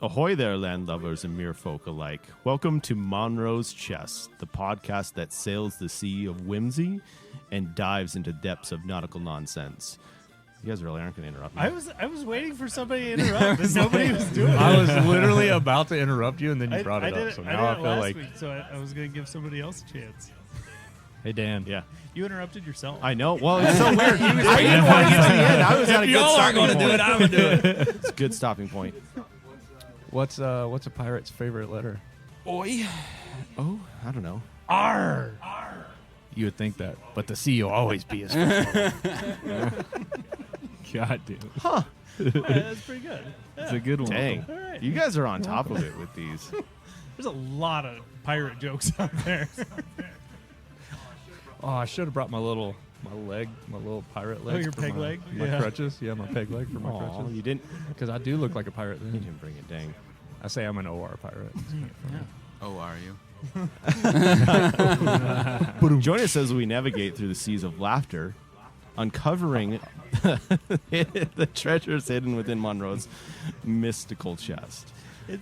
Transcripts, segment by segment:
Ahoy there, landlubbers and mere folk alike. Welcome to Monroe's Chest, the podcast that sails the sea of whimsy and dives into depths of nautical nonsense. You guys really aren't going to interrupt me. I was waiting for somebody to interrupt, but nobody was doing it. I was literally about to interrupt you, and then you brought it up. So now I feel last like week, so I was going to give somebody else a chance. Hey, Dan. Yeah. You interrupted yourself. I know. Well, it's so weird. I didn't want to get to the end. I was at a good stopping point. do it, I'm going to do it. It's a good stopping point. What's a pirate's favorite letter? Oi. Oh, I don't know. R. You would think that, but the C will always be his favorite. God, dude. Huh. That's pretty good. It's a good one. Dang. All right. You guys are on top of it with these. There's a lot of pirate jokes out there. Oh, I should have brought my little pirate leg. Your peg leg? My Yeah. crutches. Yeah, my peg leg for my Aw, crutches. you didn't. Because I do look like a pirate You then. didn't bring it. Dang. I say I'm an OR pirate. Oh, are you? Join us as we navigate through the seas of laughter, uncovering the treasures hidden within Monroe's mystical chest,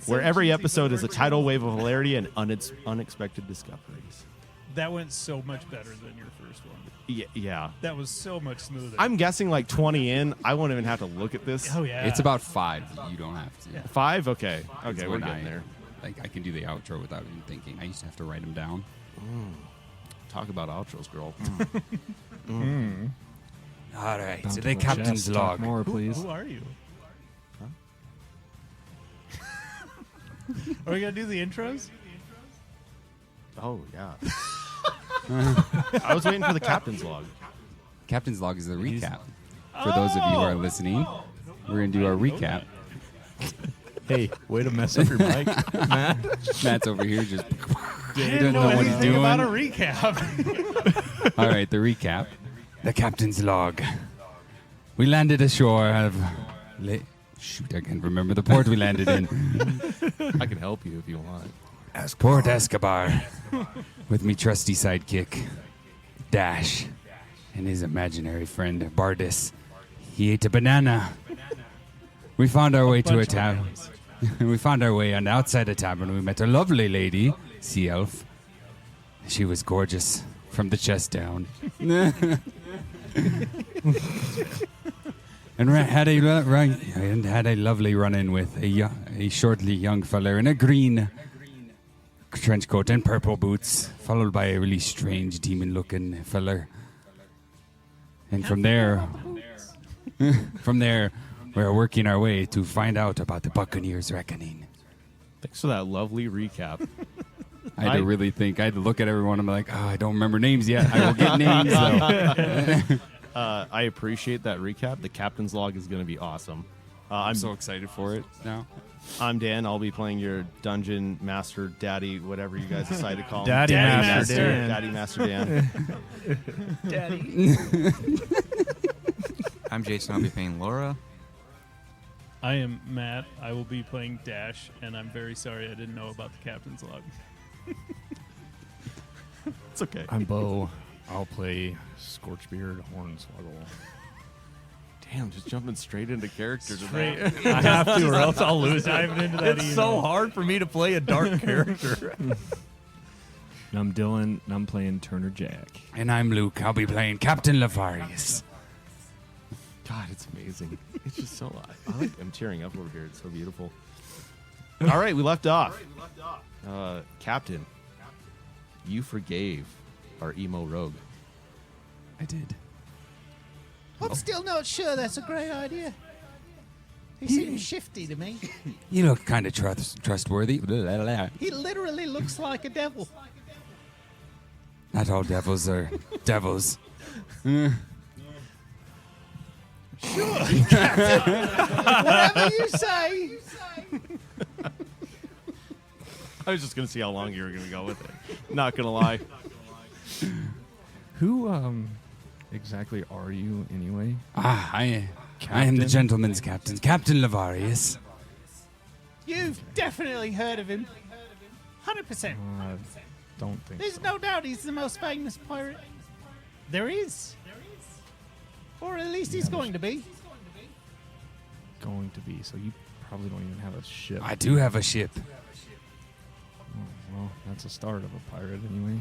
where every episode is a tidal wave of hilarity and unexpected discoveries. That went so much better than your first one. Yeah. That was so much smoother. I'm guessing like 20 in, I won't even have to look at this. Oh, yeah. It's about 5. You don't have to. Yeah. 5? Okay. It's Okay, we're when getting there. Like, I can do the outro without even thinking. I used to have to write them down. Talk about outros, girl. All right, Bountiful so the captain's chest. Talk log. more, please. Who are you? Are we going to do the intros? Oh, yeah. I was waiting for the captain's log. Captain's log is the recap. For those of you who are listening, we're going to do our recap. Hey, way to mess up your mic, Matt. Matt's over here just I doesn't didn't know know what he's anything doing. about a recap. All right, the recap. The captain's log. We landed ashore out of... Shoot, I can't remember the port we landed in. I can help you if you want. Port Escobar. With me trusty sidekick, Dash, and his imaginary friend, Bardis. He ate a banana. We found our way to a tavern. We found our way on the outside a tavern. We met a lovely lady, Sea Elf. She was gorgeous from the chest down. And had a lovely run-in with a shortly young fella in a green trench coat and purple boots, followed by a really strange demon-looking fella. And from there, we're working our way to find out about the Buccaneers' reckoning. Thanks for that lovely recap. I had to really think. I had to look at everyone. I'm like, oh, I don't remember names yet. I will get names, though. I appreciate that recap. The captain's log is going to be awesome. I'm so excited for it now. I'm Dan. I'll be playing your dungeon master, daddy, whatever you guys decide to call him. Daddy Master Dan. Daddy Master Dan. Daddy. I'm Jason. I'll be playing Laura. I am Matt. I will be playing Dash, and I'm very sorry I didn't know about the captain's log. It's okay. I'm Bo. I'll play Scorchbeard Hornswoggle. Damn, just jumping straight into character Straight. today. I have to, or else I'll lose. Diving into that It's so hard for me to play a dark character. And I'm Dylan, and I'm playing Turner Jack. And I'm Luke. I'll be playing Captain Lavarius. God, it's amazing. It's just so... I'm tearing up over here. It's so beautiful. All right, we left off. Captain, you forgave our emo rogue. I did. I'm still not sure that's a great idea. He seems shifty to me. You look kind of trustworthy. He literally looks like a devil. Not all devils are devils. Whatever you say. I was just going to see how long you were going to go with it. Not going to lie. Who exactly are you anyway? I am the gentleman's captain, Captain Lavarius. You've definitely heard of him. 100%. Don't think There's so. no doubt he's the most famous pirate. There is. Or at least he's going to be. Going to be. So you probably don't even have a ship. I do have a ship. Oh, well, that's a start of a pirate anyway.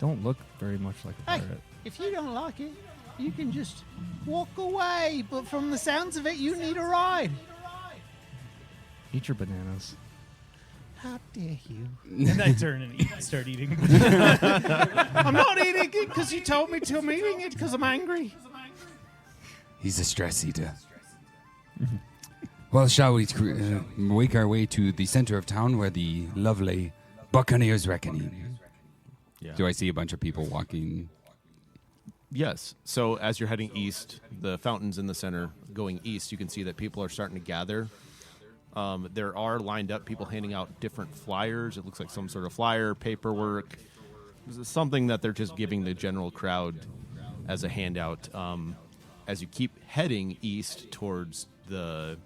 Don't look very much like a Hey, pirate. if you don't like it, you can just walk away. But from the sounds of it, you need a ride. Eat your bananas. How dare you? And I turn and start eating. I'm not eating it because you told me to. I'm eating it because I'm angry. He's a stress eater. Well, shall we make our way to the center of town where the lovely buccaneers reckoning? Yeah. Do I see a bunch of people walking? Yes. So as you're heading east, the fountain's in the center. Going east, you can see that people are starting to gather. There are lined up people handing out different flyers. It looks like some sort of flyer, paperwork. This is something that they're just giving the general crowd as a handout. As you keep heading east towards the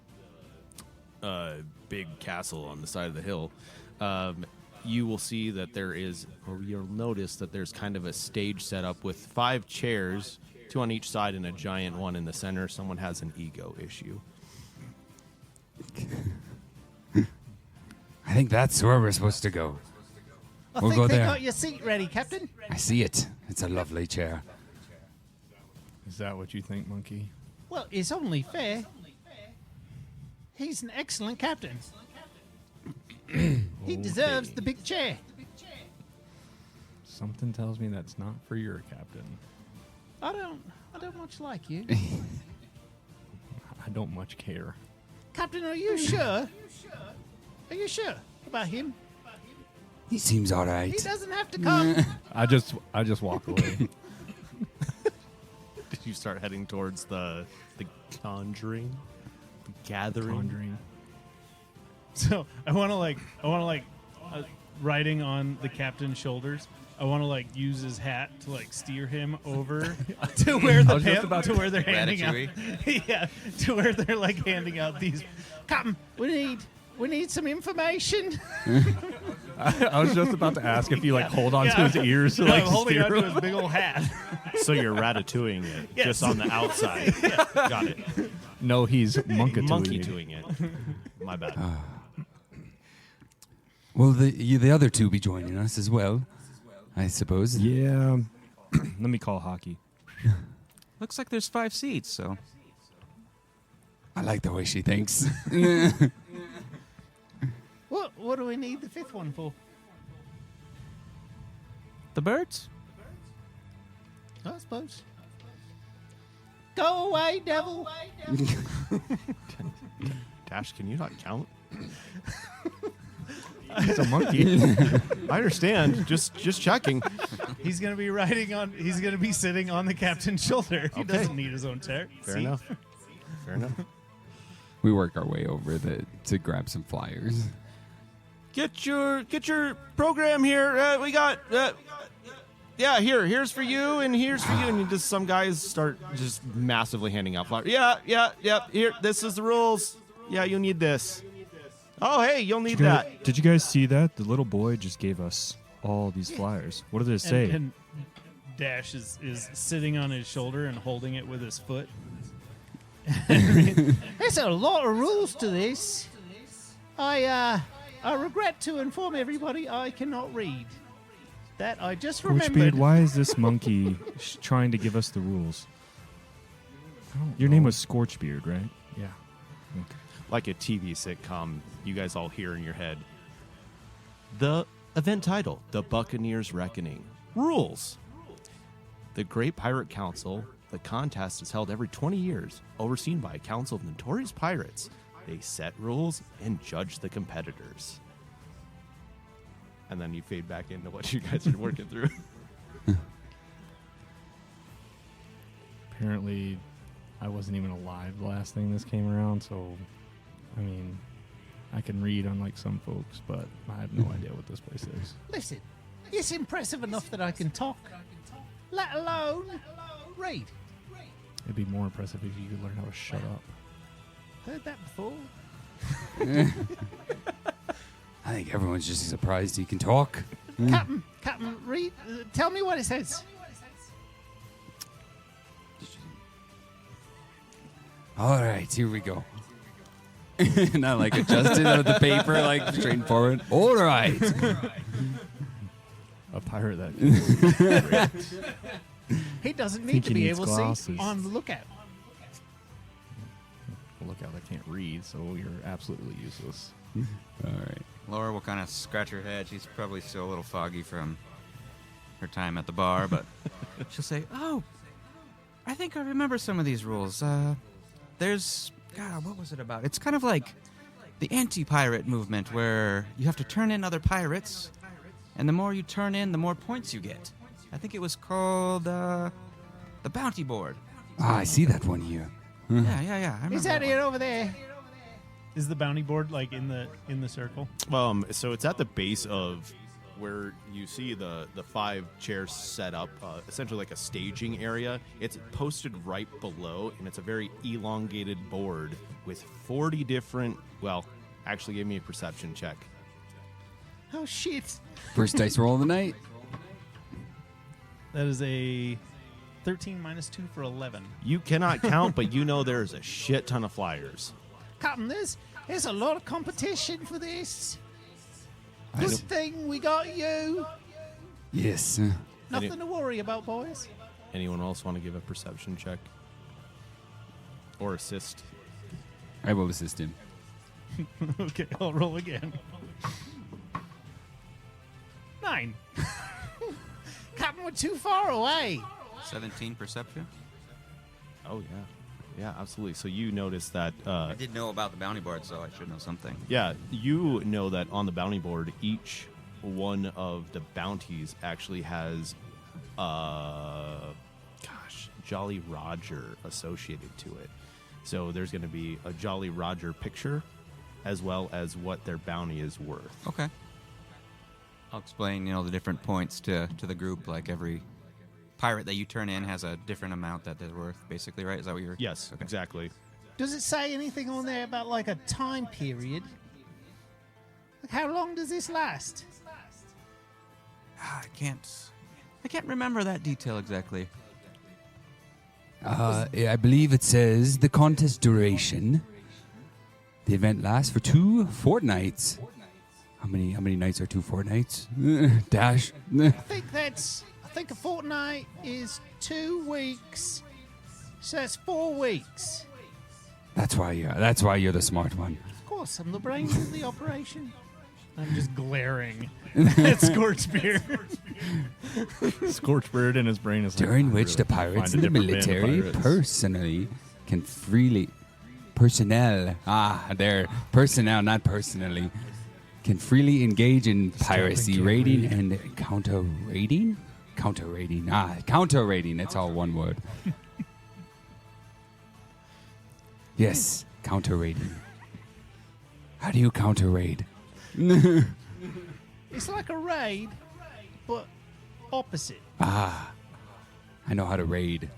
big castle on the side of the hill, you will see that there is, or you'll notice that there's kind of a stage set up with 5 chairs, 2 on each side and a giant one in the center. Someone has an ego issue. I think that's where we're supposed to go. I We'll think go they there. got your seat ready, Captain. I see it. It's a lovely chair. Is that what you think, Monkey? Well, it's only fair. He's an excellent captain. He deserves the big chair. Something tells me that's not for your captain. I don't much like you. I don't much care. Captain, are you sure? Are you sure about him? He seems all right. He doesn't have to come. I just walk away. Did you start heading towards the conjuring, the gathering? Conjuring. So I want to riding on the captain's shoulders. I want to use his hat to steer him over to where the to where they're handing out. Yeah, to where they're handing out these. Captain, we need some information. I was just about to ask if you hold on to his ears to I'm holding steer onto him. his big old hat. So you're ratatouilleing it, Yes. just on the outside. Got it. No, he's monkey Monkey-touing it. My bad. Will the other two be joining us as well? I suppose. Yeah. Let me call hockey. Looks like there's 5 seats, so. I like the way she thinks. What do we need the 5th one for? The birds? I suppose. Go away, devil. Dash, can you not count? He's a monkey. I understand. Just checking. He's gonna be He's gonna be sitting on the captain's shoulder. He doesn't need his own chair. Fair enough. Fair enough. We work our way over to grab some flyers. Get your program here. We got. Here's for you, and here's for you, and just some guys start just massively handing out flyers. Yeah. Here, this is the rules. Yeah, you need this. Oh, hey, you'll need that. Did you guys see that? The little boy just gave us all these flyers. What did it say? And Dash is sitting on his shoulder and holding it with his foot. There's a lot of rules to this. I regret to inform everybody I cannot read. That I just Scorchbeard, remembered. why is this monkey trying to give us the rules? Your name was Scorchbeard, right? Yeah. Okay. Like a TV sitcom, you guys all hear in your head. The event title, The Buccaneers Reckoning. Rules. The Great Pirate Council, the contest is held every 20 years, overseen by a council of notorious pirates. They set rules and judge the competitors. And then you fade back into what you guys are working through. Apparently, I wasn't even alive the last thing this came around, so, I mean, I can read unlike some folks, but I have no idea what this place is. Listen, it's impressive enough that I can talk, let alone read. It'd be more impressive if you could learn how to shut up. Heard that before. I think everyone's just surprised he can talk. Captain, read. Tell me what it says. All right, here we go. And I like adjusted with the paper, like straight forward. All right. A pirate that. He doesn't need Think to he be needs able to glasses. see on the lookout. Look out, I can't read, so you're absolutely useless. All right. Laura will kind of scratch her head. She's probably still a little foggy from her time at the bar, but she'll say, "Oh, I think I remember some of these rules. There's, God, what was it about? It's kind of like the anti-pirate movement where you have to turn in other pirates, and the more you turn in, the more points you get. I think it was called the bounty board. Ah, I see that one here. Yeah. I remember Is that one. it over there? Is the bounty board like in the circle? So it's at the base of where you see the 5 chairs set up, essentially like a staging area. It's posted right below, and it's a very elongated board with 40 different. Well, actually, give me a perception check. Oh shit! First dice roll of the night. That is a 13 minus 2 for 11. You cannot count, but you know there's a shit ton of flyers. Captain, there's a lot of competition for this. Good thing we got you. Yes. Nothing to worry about, boys. Anyone else want to give a perception check or assist? I will assist him. Okay, I'll roll again. 9. Captain, we're too far away. 17 perception. Oh yeah, absolutely. So you notice that. I did know about the bounty board, so I should know something. Yeah, you know that on the bounty board, each one of the bounties actually has, Jolly Roger associated to it. So there's going to be a Jolly Roger picture, as well as what their bounty is worth. Okay. I'll explain, the different points to the group. Like every pirate that you turn in has a different amount that they're worth, basically, right? Is that what you're... Yes, Okay. exactly. Does it say anything on there about like a time period? Like how long does this last? I can't remember that detail exactly. I believe it says the contest duration. The event lasts for 2 fortnights. How many nights are 2 fortnights? Dash. I think a fortnight is 2 weeks. So that's 4 weeks. That's why you're the smart one. Of course, I'm the brains of the operation. I'm just glaring at Scorchbeard. Scorchbird in his brain is like, During "I which really the have to pirates find and a the different band of military pirates." personally can freely personnel, not personally, can freely engage in piracy, raiding, and counter raiding. Counter raiding. That's all one word. Yes, counter raiding. How do you counter raid? It's like a raid, but opposite. I know how to raid.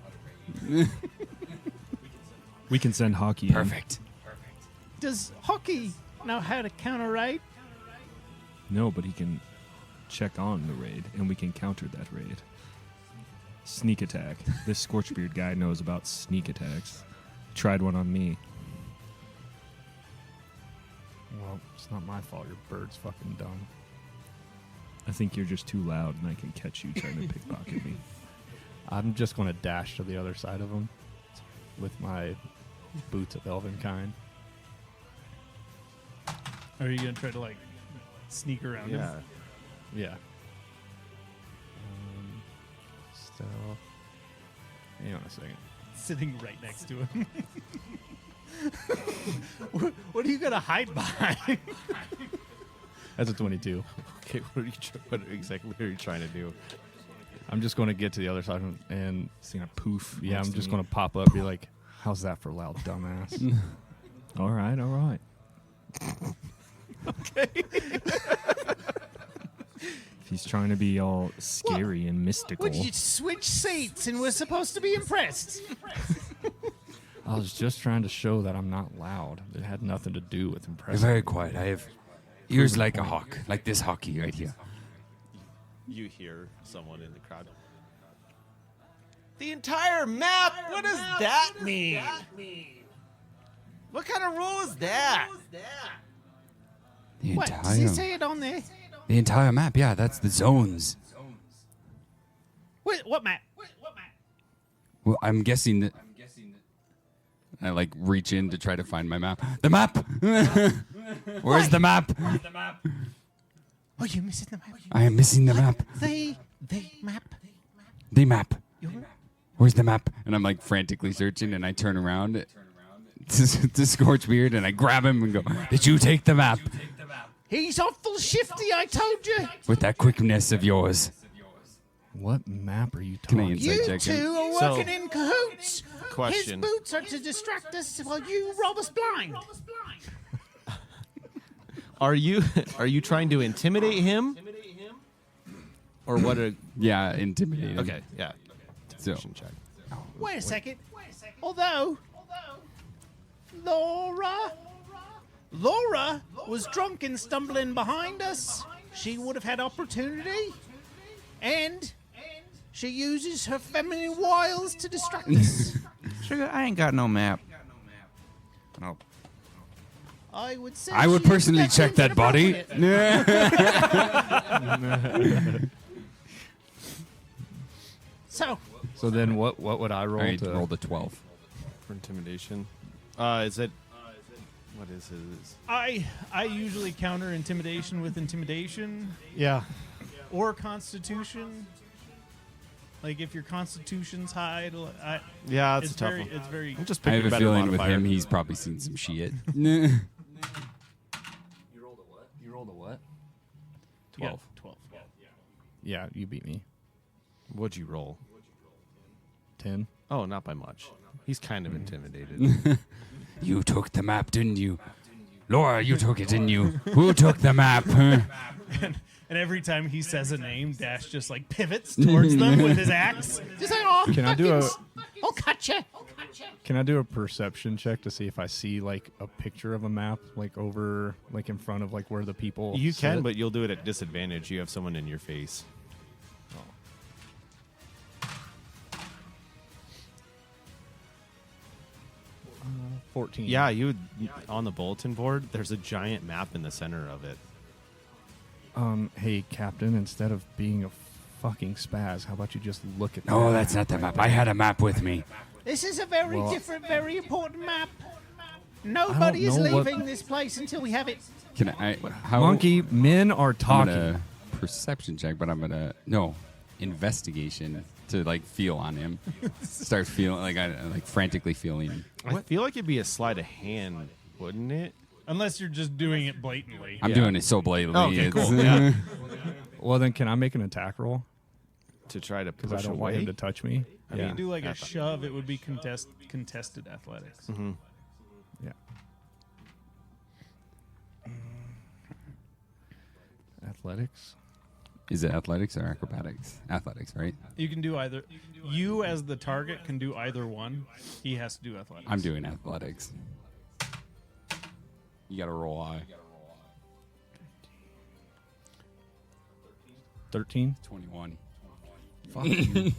We can send hockey in. Perfect. Does hockey know how to counter raid? No, but he can check on the raid, and we can counter that raid. Sneak attack. This Scorchbeard guy knows about sneak attacks. Tried one on me. Well, it's not my fault. Your bird's fucking dumb. I think you're just too loud, and I can catch you trying to pickpocket me. I'm just going to dash to the other side of him with my boots of elven kind. Are you going to try to, sneak around him? Yeah. Still. Hang on a second. Sitting right next to him. What are you going to hide behind? That's a 22. Okay, what exactly are you trying to do? I'm just going to get to the other side of him and It's going to poof. yeah, next I'm to just me. going to pop up, be like, "How's that for loud, dumbass?" All right. Okay. He's trying to be all scary and mystical. Would you switch seats and we're supposed to be impressed? I was just trying to show that I'm not loud. It had nothing to do with You're impressing. very quiet. I have ears like a hawk, like this hockey right here. You hear someone in the crowd. The entire map? What does that mean? What kind of rule is that? The What? Does he say it on there? the entire map. Yeah, that's the zones. What map? Well, I'm guessing that. I like reach in to try to find my map. The map. Where's the map? Oh, you're missing the map. I am missing the map. The map. The map. Where's the map? And I'm like frantically searching, and I turn around to Scorchbeard, and I grab him and go, "Did you take the map?" He's awful shifty, I told you. With that quickness of yours. What map are you Can I talking? insight You check him? two are So, working in cahoots. question. His boots are to distract us while you rob us blind. Are you trying to intimidate him? Or what? Yeah, intimidating. Okay, yeah. So, Intimidation check. Wait a second. Although Laura was drunk and stumbling behind us, she would have had opportunity, and she uses her feminine wiles to distract us. Sugar, I ain't got no map. Nope. I would say I would she personally used check that body. inappropriate. So, So then what would I roll I to rolled a 12. For intimidation. Is it? What is his? I usually counter intimidation with intimidation Yeah. or constitution. Like if your constitution's high, Yeah, that's it's a tough very, one. it's very. I'm just I picking have a better feeling with modifier. him, he's probably seen some shit. You rolled a what? 12. Yeah, you beat me. What'd you roll? 10. Oh, not by much. He's kind of intimidated. You took the map, didn't you? Laura, you took it, didn't you? Who took the map? Huh? And every time he says a name, Dash just like pivots towards them with his axe. just like, oh, Can I do a I'll cut you. Can I do a perception check to see if I see like a picture of a map like over like in front of like where the people You can, sit? but you'll do it at disadvantage. You have someone in your face. 14. Yeah, you would, on the bulletin board. There's a giant map in the center of it. Hey, Captain, instead of being a fucking spaz, how about you just look at No, that that's not the right map. I had a map with me. This is a very Well- different, very important map. Nobody is know what- leaving this place until we have it. Can I? How? Monkey, men are I'm talking. gonna perception check, but I'm gonna investigation to like feel on him. Start feeling like frantically feeling. I feel like it'd be a sleight of hand, wouldn't it? Unless you're just doing it blatantly. I'm doing it so blatantly. Okay, it's- cool. Yeah. Well, then can I make an attack roll? To try to Because push I don't away. want him to touch me. I If yeah. you do like a That's- shove, it would be contested athletics. Mm-hmm. Yeah. Athletics. Is it athletics or acrobatics? Athletics, right? You can do either. You as the target can do either one. He has to do athletics. I'm doing athletics. You gotta roll high. 13. 21. Fuck you.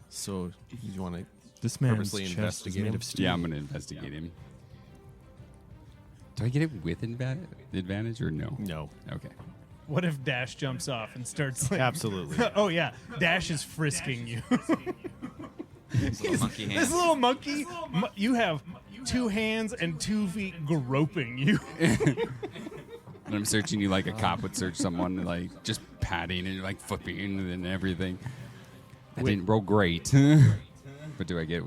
So you want to This man's purposely chest is investigate made him? of steel. Yeah, I'm gonna investigate him. Do I get it with advantage or no? No, Okay. What if Dash jumps off and starts like? absolutely. Oh yeah, Dash is frisking you. Little monkey hands. This little monkey, you have 2 hands and 2 feet groping you. And I'm searching you like a cop would search someone, like just patting and like flipping and everything. I didn't roll great, but do I get it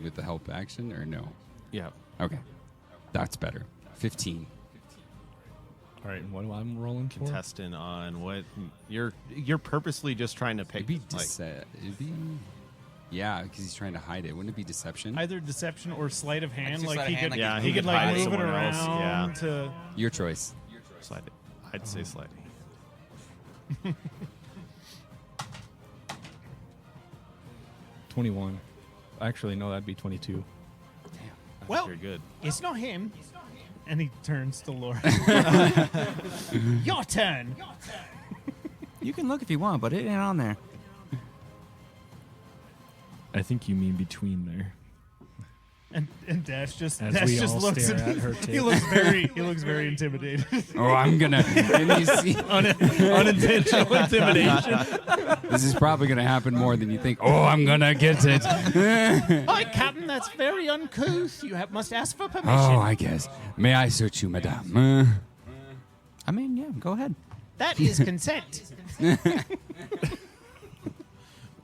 with the help action or no? Yeah. Okay, that's better. 15. All right, and what am I rolling for? Contestant on what you're purposely just trying to pick. It'd be like, yeah, because he's trying to hide it. Wouldn't it be deception? Either deception or sleight of hand. Like Like sleight he of hand, could, like Yeah, he he could could like hide move it someone around else, yeah. to. Your choice. slide it. I'd say sliding. – 21. Actually, no, that'd be 22. Well, Very good. It's not him. and he turns to Laura. Your turn. You can look if you want, but it ain't on there. I think you mean between there. And Dash just As Dash we just all looks stare at at her he tip. looks very intimidated. Oh, I'm gonna. And you see, Unintentional intimidation. this is probably gonna happen more than you think. Oh, I'm gonna get it. Hi, Captain. That's very uncouth. You must ask for permission. Oh, I guess. May I search you, madame? I mean, yeah, go ahead. That is consent.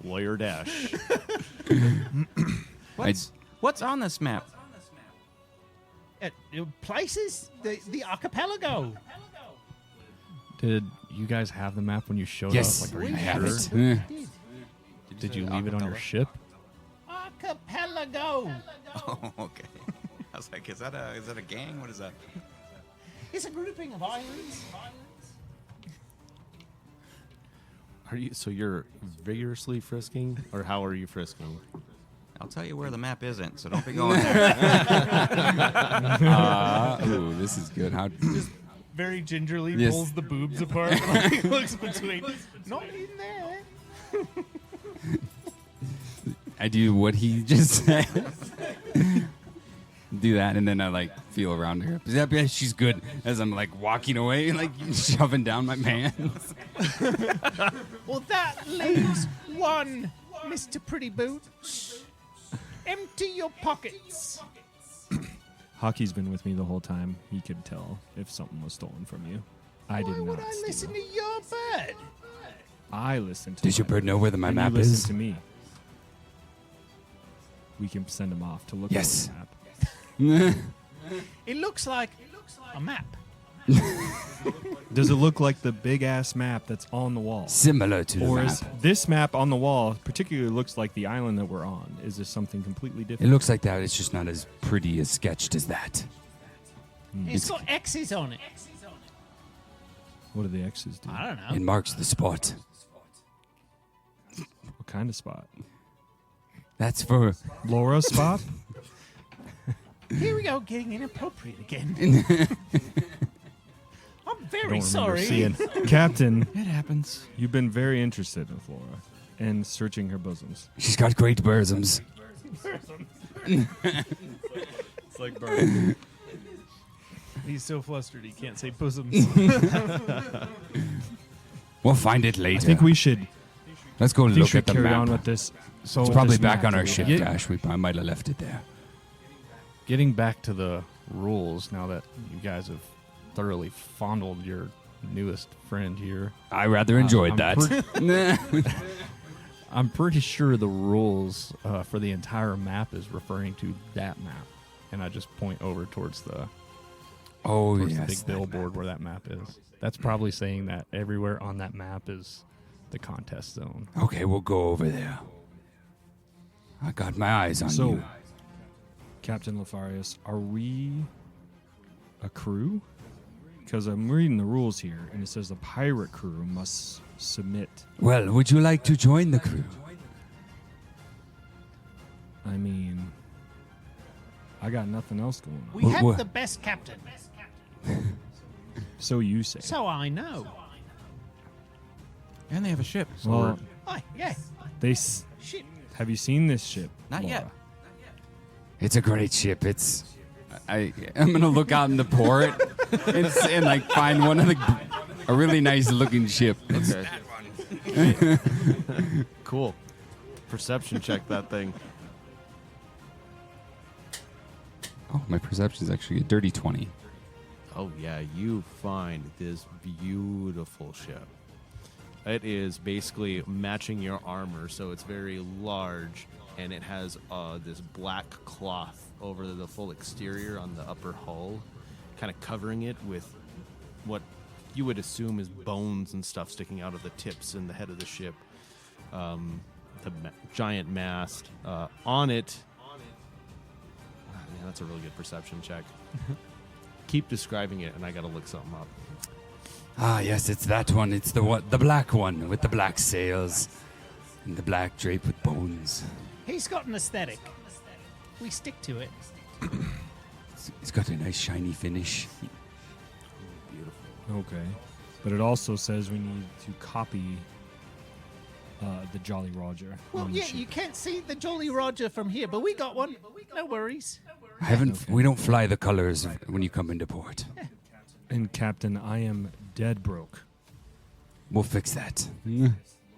Lawyer Dash. What's on this map? Places, the archipelago. Did you guys have the map when you showed Yes, up? Like, are I you have sure? it. Did you leave it on your ship? Archipelago. Oh, okay. I was like, is that a gang? What is that? It's a grouping of islands. So you're vigorously frisking, or how are you frisking? I'll tell you where the map isn't, so don't be going there. Ooh, this is good. How? Very gingerly Yes. pulls the boobs apart. Like, looks between. Not in there. I do what he just said. Do that, and then I like feel around her. Yeah, she's good. As I'm like walking away, like shoving down my pants. Well, that leaves one, Mr. Pretty Boots. Empty your pockets. Hockey's been with me the whole time. He could tell if something was stolen from you. I did Why not would I steal. listen to your bird? I listened to Does your my bird know where the my and map you listen is? to me. We can send him off to look Yes. at the map. It looks like a map. Does it look like the big ass map that's on the wall? Similar to the Or map. is this map on the wall particularly looks like the island that we're on? Is this something completely It different? looks like that. It's just not as pretty as sketched as that. It's got X's on it. What do the X's do? I don't know. It marks the spot. What kind of spot? That's for. Laura's spot? Here we go, getting inappropriate again. I'm I very don't remember sorry. seeing. Captain, It happens. you've been very interested in Laura and searching her bosoms. She's got great bosoms. It's like bird. He's so flustered he can't say bosoms. We'll find it I later. think we should. Let's go You look should at the carry map. on with this. So It's with probably this back map on our that we ship, have. Dash. I might have left it there. Getting back to the rules, now that you guys have thoroughly fondled your newest friend here, I rather enjoyed I'm that. I'm pretty sure the rules for the entire map is referring to that map. And I just point over towards the, Oh, the yes. big billboard where that map is. That's probably saying that everywhere on that map is the contest zone. Okay, we'll go over there. I got my eyes on So, you. Captain Lefarius, are we a crew? Because I'm reading the rules here, and it says the pirate crew must submit. Well, would you like to join the crew? I mean, I got nothing else going on. We have the best captain. So you say. So I know. And they have a ship. So Well, Aye, yeah. Shit. have you seen this ship? Not Laura? yet. It's a great ship. I'm gonna look out in the port and like find a really nice looking ship. Okay. Cool. Perception check that thing. Oh, my perception is actually a dirty 20. Oh yeah, you find this beautiful ship. It is basically matching your armor, so it's very large, and it has this black cloth over the full exterior on the upper hull, kind of covering it with what you would assume is bones and stuff sticking out of the tips and the head of the ship. Giant mast on it. Yeah, that's a really good perception check. Keep describing it, and I gotta look something up. Ah, yes, it's that one. It's the black one with the black sails and the black drape with bones. He's got an aesthetic. We stick to it. It's got a nice shiny finish. Okay. But it also says we need to copy The Jolly Roger. Well, on the yeah, ship. you can't see the Jolly Roger from here, but we got one. No worries. We don't fly the colors when you come into port. And Captain, I am dead broke. We'll fix that.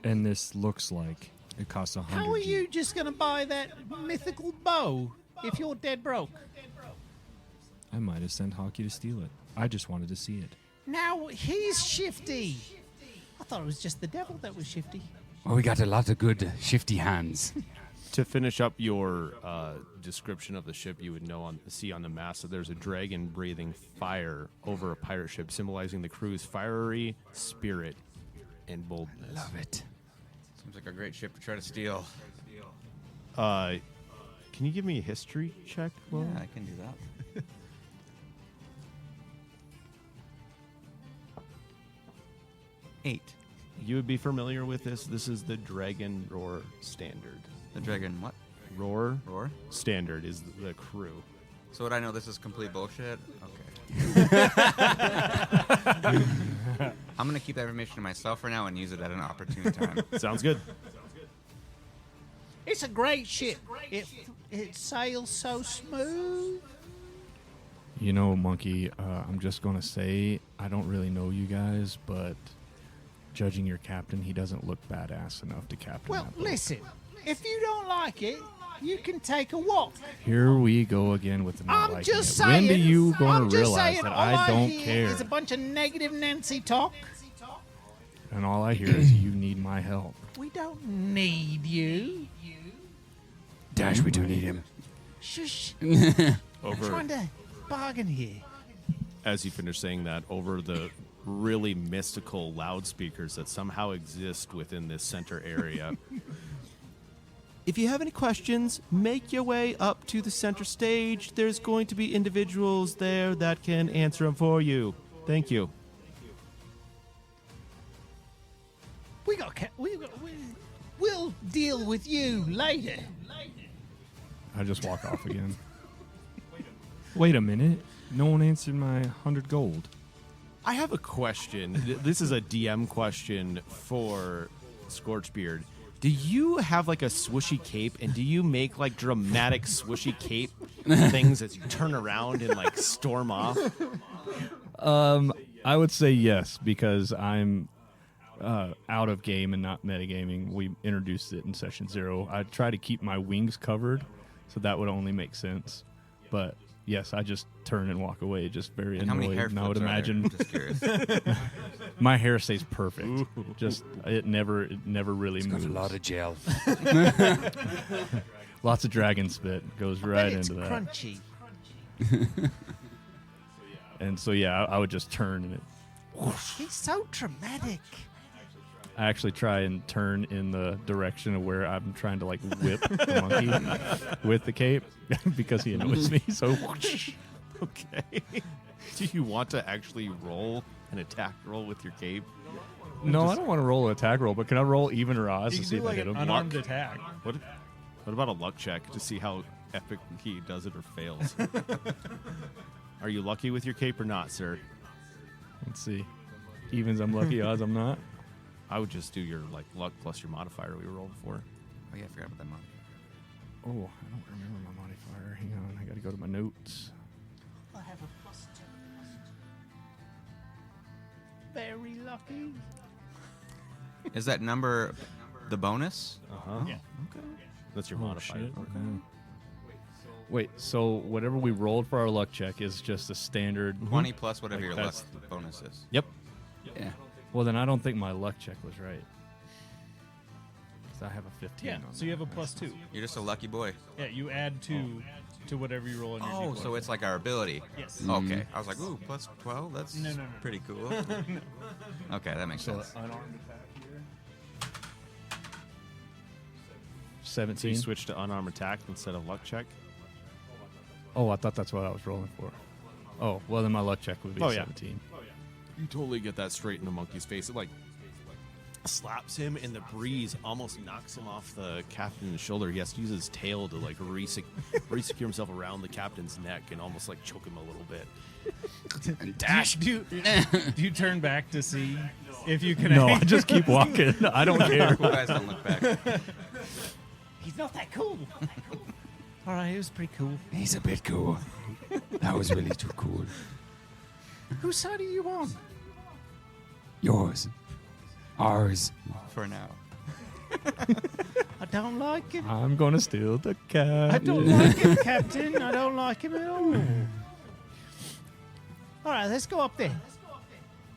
And this looks like it costs 100. How are you just going to buy that mythical bow if you're dead broke? I might have sent Hockey to steal it. I just wanted to see it. Now he's shifty. I thought it was just the devil that was shifty. Well, we got a lot of good shifty hands. To finish up your description of the ship, you would see on the mast that there's a dragon breathing fire over a pirate ship, symbolizing the crew's fiery spirit and boldness. Love it. Seems like a great ship to try to steal. Can you give me a history check? Will? Yeah, I can do that. 8. You would be familiar with this. This is the Dragon Roar Standard. The dragon what? Roar Roar? Standard is the crew. So would I know this is complete bullshit? Okay. I'm going to keep that information to myself for now and use it at an opportune time. Sounds good. It's a great ship. It sails so smooth. You know, Monkey, I'm just going to say, I don't really know you guys, but judging your captain, he doesn't look badass enough to captain Well, that boat. listen. If you don't like it, you can take a walk. Here we go again with the not I'm liking just it. saying. When do you I'm going to just realize saying, that all I don't hear care? is a bunch of negative Nancy talk. And all I hear is you need my help. We don't need you. Dash, we do need him. Shush. I'm trying to bargain here. As you finish saying that, over the really mystical loudspeakers that somehow exist within this center area. If you have any questions, make your way up to the center stage. There's going to be individuals there that can answer them for you. Thank you. We'll deal with you later. I just walk off again. Wait a minute. No one answered my 100 gold. I have a question. This is a DM question for Scorchbeard. Do you have like a swooshy cape, and do you make like dramatic swooshy cape things as you turn around and like storm off? I would say yes, because I'm out of game and not metagaming. We introduced it in session 0. I try to keep my wings covered, so that would only make sense. But yes, I just turn and walk away, just very And how many annoyed. hair And I would flips are there? imagine Just curious. my hair stays perfect. Just it never really Got moves. a lot of gel. Lots of dragon spit goes I right bet it's into that. crunchy. And so yeah, I would just turn and He's so dramatic. I actually try and turn in the direction of where I'm trying to like whip the monkey with the cape because he annoys me. So Okay. Do you want to actually roll an attack roll with your cape? no, I don't want to roll an attack roll, but can I roll even or odds You to can see do if I like hit an him? unarmed attack. What about a luck check to see how epic he does it or fails? Are you lucky with your cape or not, sir? Let's see. Evens, I'm lucky. Odds, I'm not. I would just do your like luck plus your modifier we rolled before. Oh, yeah, I forgot about that modifier. Oh, I don't remember my modifier. Hang on, I got to go to my notes. I have a +2. Very lucky. Is that number the bonus? Uh-huh. Yeah. Okay. That's your Oh, modifier. shit. Okay. Okay. Wait, so whatever we rolled for our luck check is just a standard. 20 plus whatever Like your luck that's- bonus is. Yep. Yeah. Well, then I don't think my luck check was right. 'Cause I have a 15. Yeah, on so you that. have a +2. You're just a lucky boy. Yeah, you add 2 to whatever you roll in your Oh, D4. so it's like our ability. Yes. Okay. I was like, ooh, plus 12? That's No. pretty cool. Okay, that makes sense. unarmed attack here. So 17. you switch to unarmed attack instead of luck check. Oh, I thought that's what I was rolling for. Oh, well then my luck check would be Oh, yeah. 17. You totally get that straight in the monkey's face. It like slaps him, and the breeze almost knocks him off the captain's shoulder. He has to use his tail to like re-secure himself around the captain's neck and almost like choke him a little bit. And dash. Do you turn back to see If you can. No, I just keep walking. I don't care. Cool guys don't look back. He's not that cool. All right, it was pretty cool. He's a bit cool. That was really too cool. Whose side are you on? Yours. Ours. For now. I don't like him. I'm going to steal the cat. I don't like him, Captain. I don't like him at all. All right, let's go up there.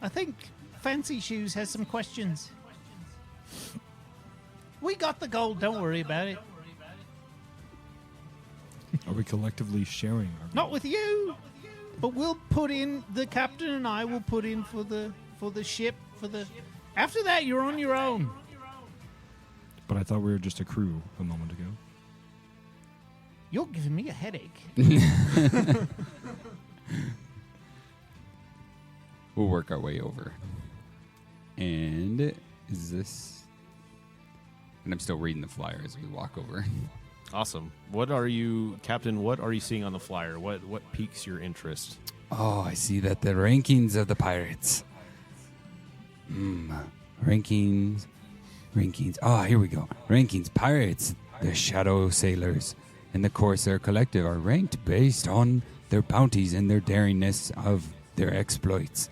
I think Fancy Shoes has some questions. We got the gold. Don't worry about it. Are we collectively sharing Not with you, but we'll put in. The captain and I will put in for the ship for the. After that, you're on your own. But I thought we were just a crew a moment ago. You're giving me a headache. We'll work our way over. And is this... And I'm still reading the flyer as we walk over. Awesome. What are you, Captain, what are you seeing on the flyer? What piques your interest? Oh, I see that the rankings of the pirates. Rankings. Ah, here we go. Rankings. Pirates, the Shadow Sailors, and the Corsair Collective are ranked based on their bounties and their daringness of their exploits.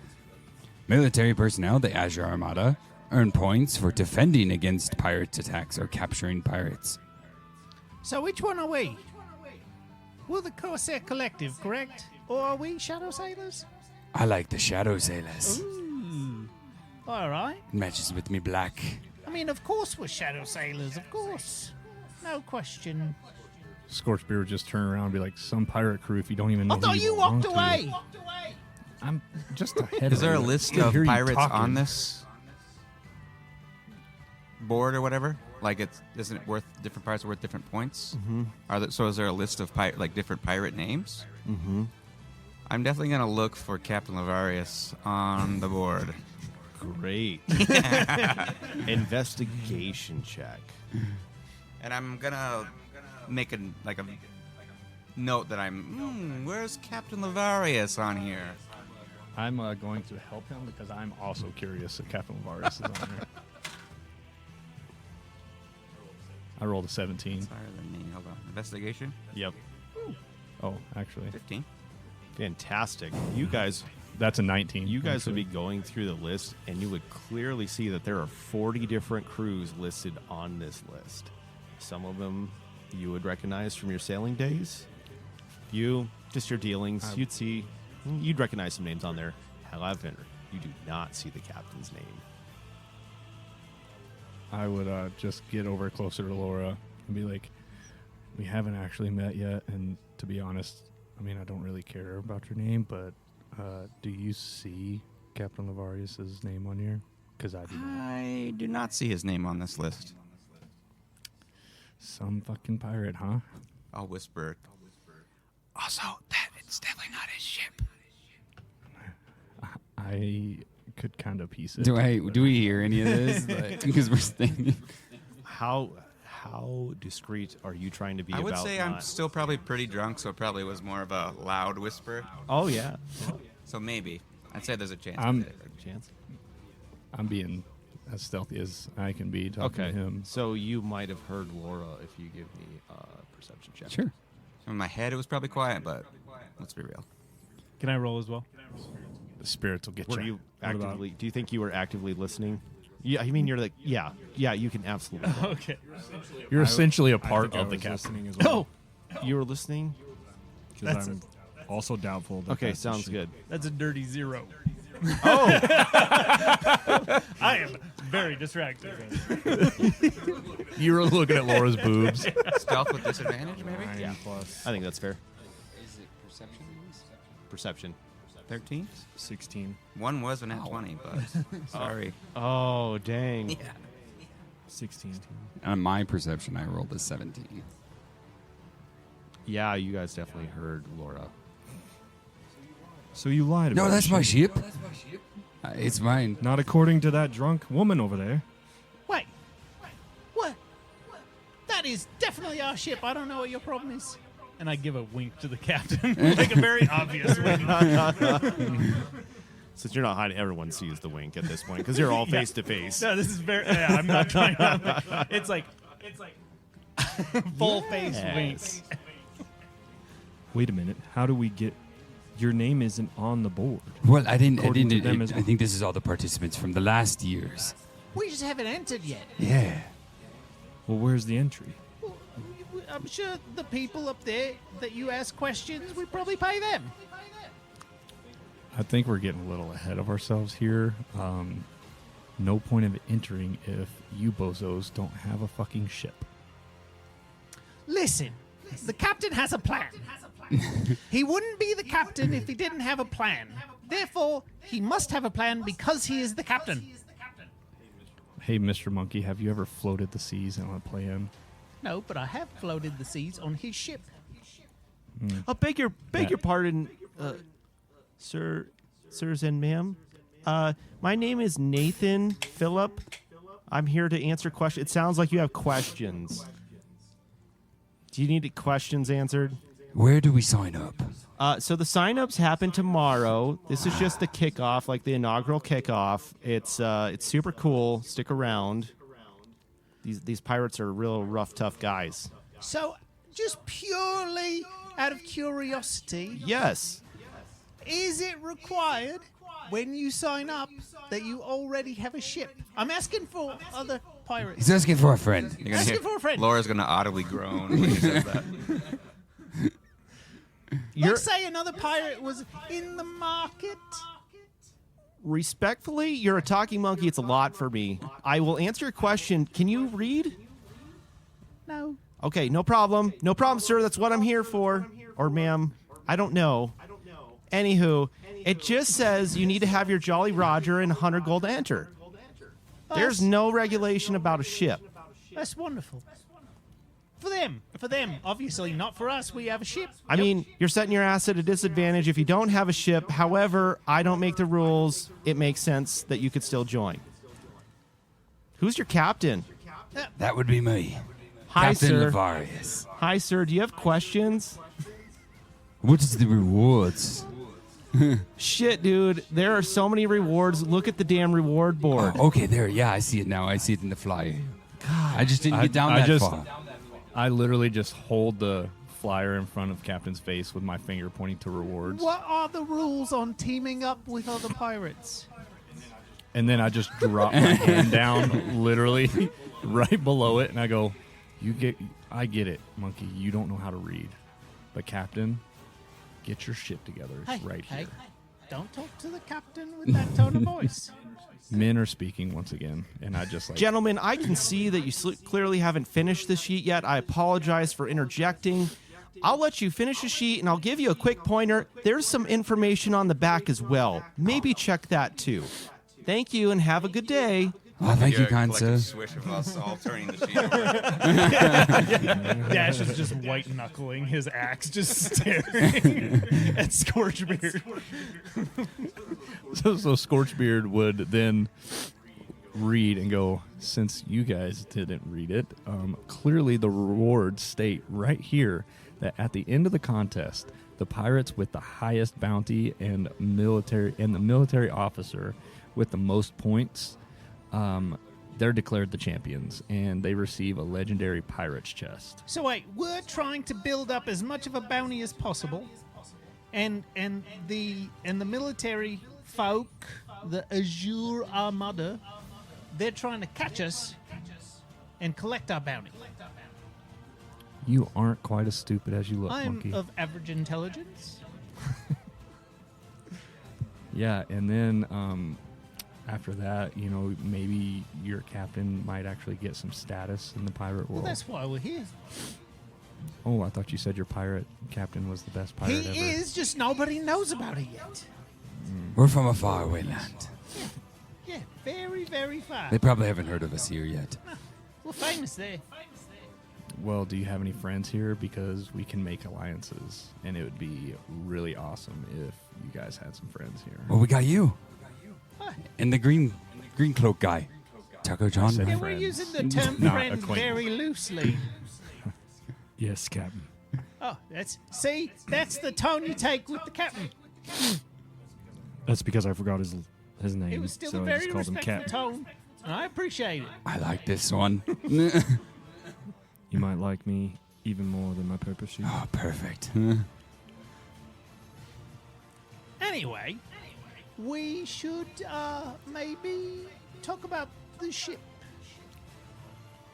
Military personnel, the Azure Armada, earn points for defending against pirate attacks or capturing pirates. So which one are we? We're the Corsair Collective, correct? Or are we Shadow Sailors? I like the Shadow Sailors. All right. It matches with me black. I mean, of course we're Shadow Sailors, of course. No question. Scorchbeard would just turn around and be like, some pirate crew if you don't even know I thought who you belong walked to. away. I'm just ahead Is of there a you. list I can of hear you pirates talking. on this board or whatever? Like, isn't it worth different pirates are worth different points? Mm-hmm. So is there a list of different pirate names? Mm-hmm. I'm definitely gonna look for Captain Lavarius on the board. Great. Investigation check. And I'm gonna make a note that where's Captain Lavarius on here? I'm going to help him because I'm also curious if Captain Lavarius is on there. I rolled a 17. It's higher than me. Hold on. Investigation? Yep. Oh, actually, 15. Fantastic. You guys that's a 19. would actually. be going through the list, and you would clearly see that there are 40 different crews listed on this list. Some of them you would recognize from your sailing days. Just your dealings, you'd recognize some names on there. However, you do not see the captain's name. I would just get over closer to Laura and be like, we haven't actually met yet, and to be honest, I mean, I don't really care about your name, but do you see Captain Lavarius' name on here? Because I do not. I do not see his name on this list. Some fucking pirate, huh? I'll whisper. Also, it's definitely not his ship. I could kind of piece it. Do we hear any of this? Because we're standing. How discreet are you trying to be I would about say I'm still probably pretty drunk, so it probably was more of a loud whisper. Oh, yeah. So maybe. I'd say there's a chance. Chance? I'm being as stealthy as I can be talking Okay. to him. So you might have heard Laura if you give me a perception check. Sure. In my head, it was probably quiet, but let's be real. Can I roll as well? The spirits will get Were you. you actively? Do you think you were actively listening? Yeah, I mean, you're like, yeah, you can absolutely. roll. Okay. You're essentially a I part think I of the was captain. listening as well. You were listening. Because I'm also doubtful. That Okay, that's the sounds ship. good. That's a dirty 0. Oh, I am very distracted. You were looking at Laura's boobs. Stealth with disadvantage, maybe? 9 plus I think that's fair. Is it perception? Perception. 13? 16. One was an at 20, but sorry. Oh, dang. 16. On my perception, I rolled a 17. Yeah, you guys definitely heard Laura. So you lied about No, that's it, my ship. ship. It's mine. Not according to that drunk woman over there. Wait. What? That is definitely our ship. I don't know what your problem is. And I give a wink to the captain, like a very obvious wink. Since you're not hiding, everyone sees the wink at this point because you're all face to face. No, this is very. Yeah, I'm not trying. It's like full face winks. Wait a minute. How do we get? Your name isn't on the board. Well, I didn't. According to them as I well. think this is all the participants from the last years. We just haven't entered yet. Yeah. Well, where's the entry? Well, I'm sure the people up there that you ask questions, we probably pay them. I think we're getting a little ahead of ourselves here. No point of entering if you bozos don't have a fucking ship. Listen, the captain has a plan. He wouldn't be the captain if he didn't have a plan. Therefore, he must have a plan because he is the captain. Hey, Mr. Monkey, have you ever floated the seas on a plan? No, but I have floated the seas on his ship. Oh, beg your pardon, sirs and ma'am. My name is Nathan Phillip. I'm here to answer questions. It sounds like you have questions. Do you need questions answered? Where do we sign up? So the sign-ups happen tomorrow. This is just the kickoff, like the inaugural kickoff. It's super cool. Stick around. These pirates are real rough, tough guys. So, just purely out of curiosity, Yes. is it required when you sign up that you already have a ship? I'm asking for other pirates. He's asking for a friend. You're gonna Asking hear for a friend. Laura's gonna audibly groan when he says that. Let's say another pirate was in the market. Respectfully, you're a talking monkey. It's a lot for me. I will answer your question. Can you read? No. Okay, no problem. No problem, sir. That's what I'm here for. Or ma'am. I don't know. Anywho, it just says you need to have your Jolly Roger and 100 gold to enter. There's no regulation about a ship. That's wonderful. For them. Obviously, not for us. We have a ship. I mean, you're setting your ass at a disadvantage if you don't have a ship. However, I don't make the rules. It makes sense that you could still join. Who's your captain? That would be me. Hi, Captain sir. Lavarius. Hi, sir. Do you have questions? What is the rewards? Shit, dude. There are so many rewards. Look at the damn reward board. Okay, there. Yeah, I see it now. I see it in the flyer. God, I just didn't get down that far. I literally just hold the flyer in front of Captain's face with my finger pointing to rewards. What are the rules on teaming up with other pirates? And then I just drop my hand down literally right below it and I go, I get it, monkey. You don't know how to read. But Captain, get your shit together. It's right here. Don't talk to the captain with that tone of voice. Men are speaking once again, and I just like... Gentlemen, I can see that you clearly haven't finished the sheet yet. I apologize for interjecting. I'll let you finish the sheet, and I'll give you a quick pointer. There's some information on the back as well. Maybe check that, too. Thank you, and have a good day. Oh, thank you, Hear a kind sir. collective swish of us all turning the sheet over. Dash is just white knuckling his axe, just staring at Scorchbeard. So Scorchbeard would then read and go, since you guys didn't read it, clearly the rewards state right here that at the end of the contest, the pirates with the highest bounty and the military officer with the most points, they're declared the champions, and they receive a legendary pirate's chest. So wait, we're trying to build up as much of a bounty as possible, and the military folk, the Azure Armada, they're trying to catch us and collect our bounty. You aren't quite as stupid as you look, I'm monkey. of average intelligence. Yeah, and then after that, maybe your captain might actually get some status in the pirate world. Well, that's why we're here. Oh, I thought you said your pirate captain was the best pirate ever. He is, just nobody knows about it yet. We're from a faraway land. Yeah, very, very far. They probably haven't heard of us here yet. We're famous there. Well, do you have any friends here? Because we can make alliances, and it would be really awesome if you guys had some friends here. Well, we got you. What? And the green cloak guy. Taco John. said Yeah, friends. we're using the term Not friend acquaintance. very loosely. Yes, Captain. Oh, that's the tone you take with the captain. That's because I forgot his name. It was still so a I very just called him respectful Cap. tone, and I appreciate it. I like this one. You might like me even more than my purpose sheet. Oh, perfect. Anyway, we should maybe talk about the ship.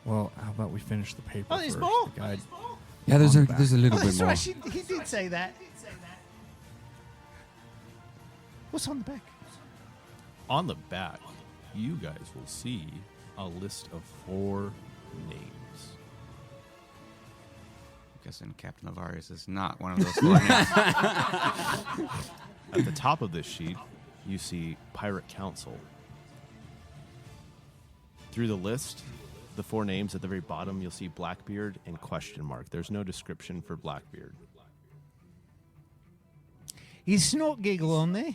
Well, how about we finish the paper Oh, there's first? more? The guide. Yeah, there's On a the back. there's a little Oh, bit that's more. right. He did say that. What's on the back? On the back, you guys will see a list of 4 names. I'm guessing Captain Avarius is not one of those 4 names. At the top of this sheet, you see Pirate Council. Through the list, the 4 names at the very bottom, you'll see Blackbeard and question mark. There's no description for Blackbeard. Is Snort Giggle on there?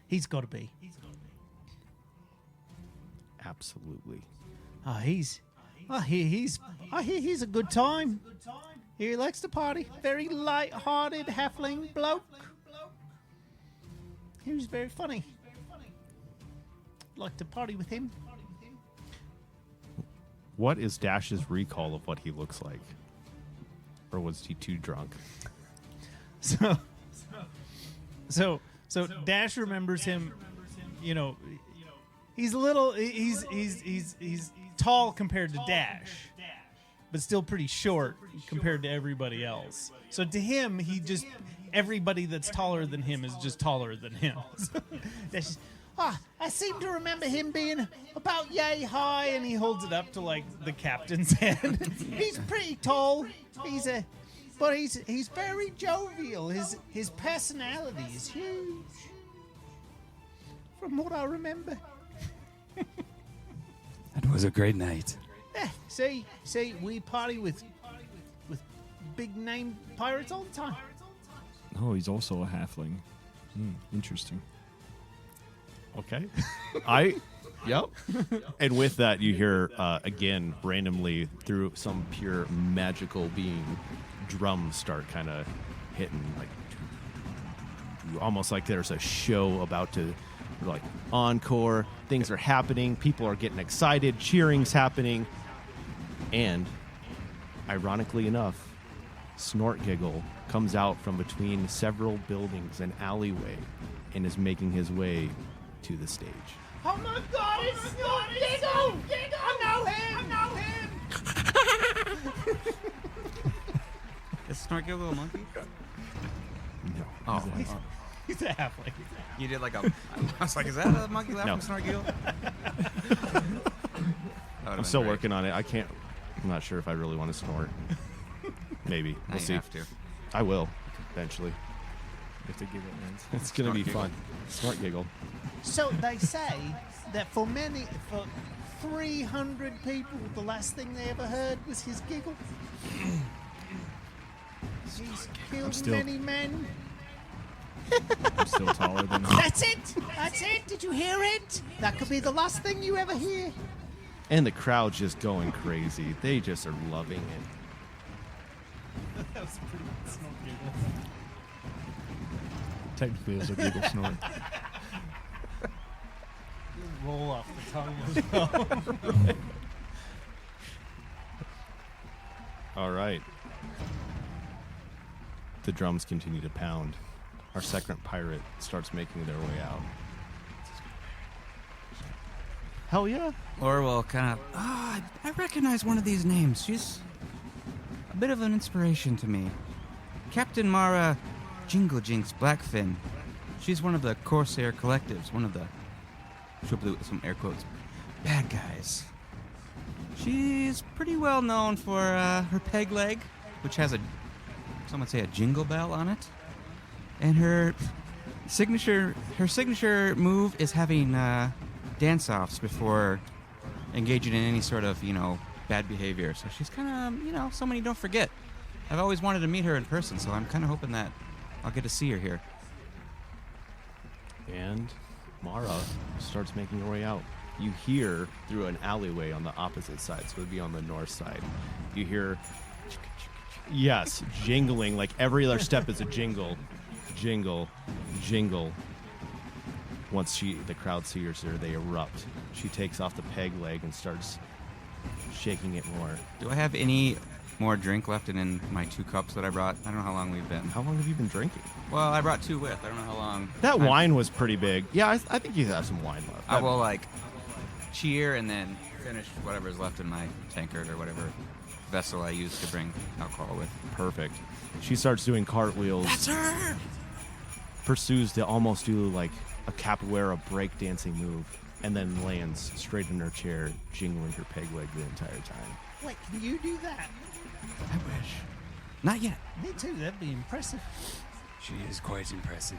He's got to be. Absolutely. He's a good time. He likes to party. Very light-hearted halfling bloke. He was very funny. Like to party with him. What is Dash's recall of what he looks like? Or was he too drunk? So Dash remembers him. You know, he's a little. He's tall compared to Dash, but still pretty short compared to everybody else. So to him, everybody that's taller than him is just taller than him. Dash is, I seem to remember him being about yay high, and he holds it up to like the captain's head. He's pretty tall. But he's very jovial. His personality is huge. From what I remember. That was a great night. See, we party with big name pirates all the time. Oh, he's also a halfling. Interesting. Okay. Yep. And with that, you hear, again, randomly, through some pure magical being, drums start kind of hitting, like, almost like there's a show about to, like, encore. Things are happening. People are getting excited. Cheering's happening. And, ironically enough, Snort Giggle comes out from between several buildings and alleyway and is making his way to the stage. Oh my God! It's Snort Giggle! I know him! Is Snorkel a monkey? No. Oh, He's a halfling. you did like a. I was like, is that a monkey laugh No. from Snorkel? I'm still working on it. I can't. I'm not sure if I really want to snort. Maybe. Now We'll you see. have to. I will, eventually. If they give it hands. It's going to be Snort fun. Snort Giggle. So they say that for 300 people, the last thing they ever heard was his giggle. He's killed still- many men. I'm still taller than him. That's it! That's it! Did you hear it? That could be the last thing you ever hear. And the crowd's just going crazy. They just are loving it. That was pretty Snort Giggle. Technically, it's a giggle snort. Roll off the tongue as well. All right. The drums continue to pound. Our second pirate starts making their way out. Hell yeah. Orwell kind of. I recognize one of these names. She's a bit of an inspiration to me. Captain Mara Jinglejinks Blackfin. She's one of the Corsair collectives, one of the, she'll do some air quotes, bad guys. She's pretty well known for her peg leg, which has some would say a jingle bell on it. And her signature move is having dance-offs before engaging in any sort of, bad behavior. So she's kind of, someone you don't forget. I've always wanted to meet her in person, so I'm kind of hoping that I'll get to see her here. And Mara starts making her way out. You hear through an alleyway on the opposite side, so it would be on the north side. You hear, yes, jingling, like every other step is a jingle, jingle, jingle, Once the crowd sees her, they erupt. She takes off the peg leg and starts shaking it more. Do I have any more drink left in my 2 cups that I brought? I don't know how long we've been. How long have you been drinking? Well, I brought 2 with. I don't know how long. That wine was pretty big. Yeah, I think you have some wine left. I will cheer and then finish whatever's left in my tankard or whatever vessel I use to bring alcohol with. Perfect. She starts doing cartwheels. That's her! Pursues to almost do like a capoeira breakdancing move, and then lands straight in her chair, jingling her peg leg the entire time. Wait, can you do that? I wish. Not yet. Me too. That'd be impressive. She is quite impressive.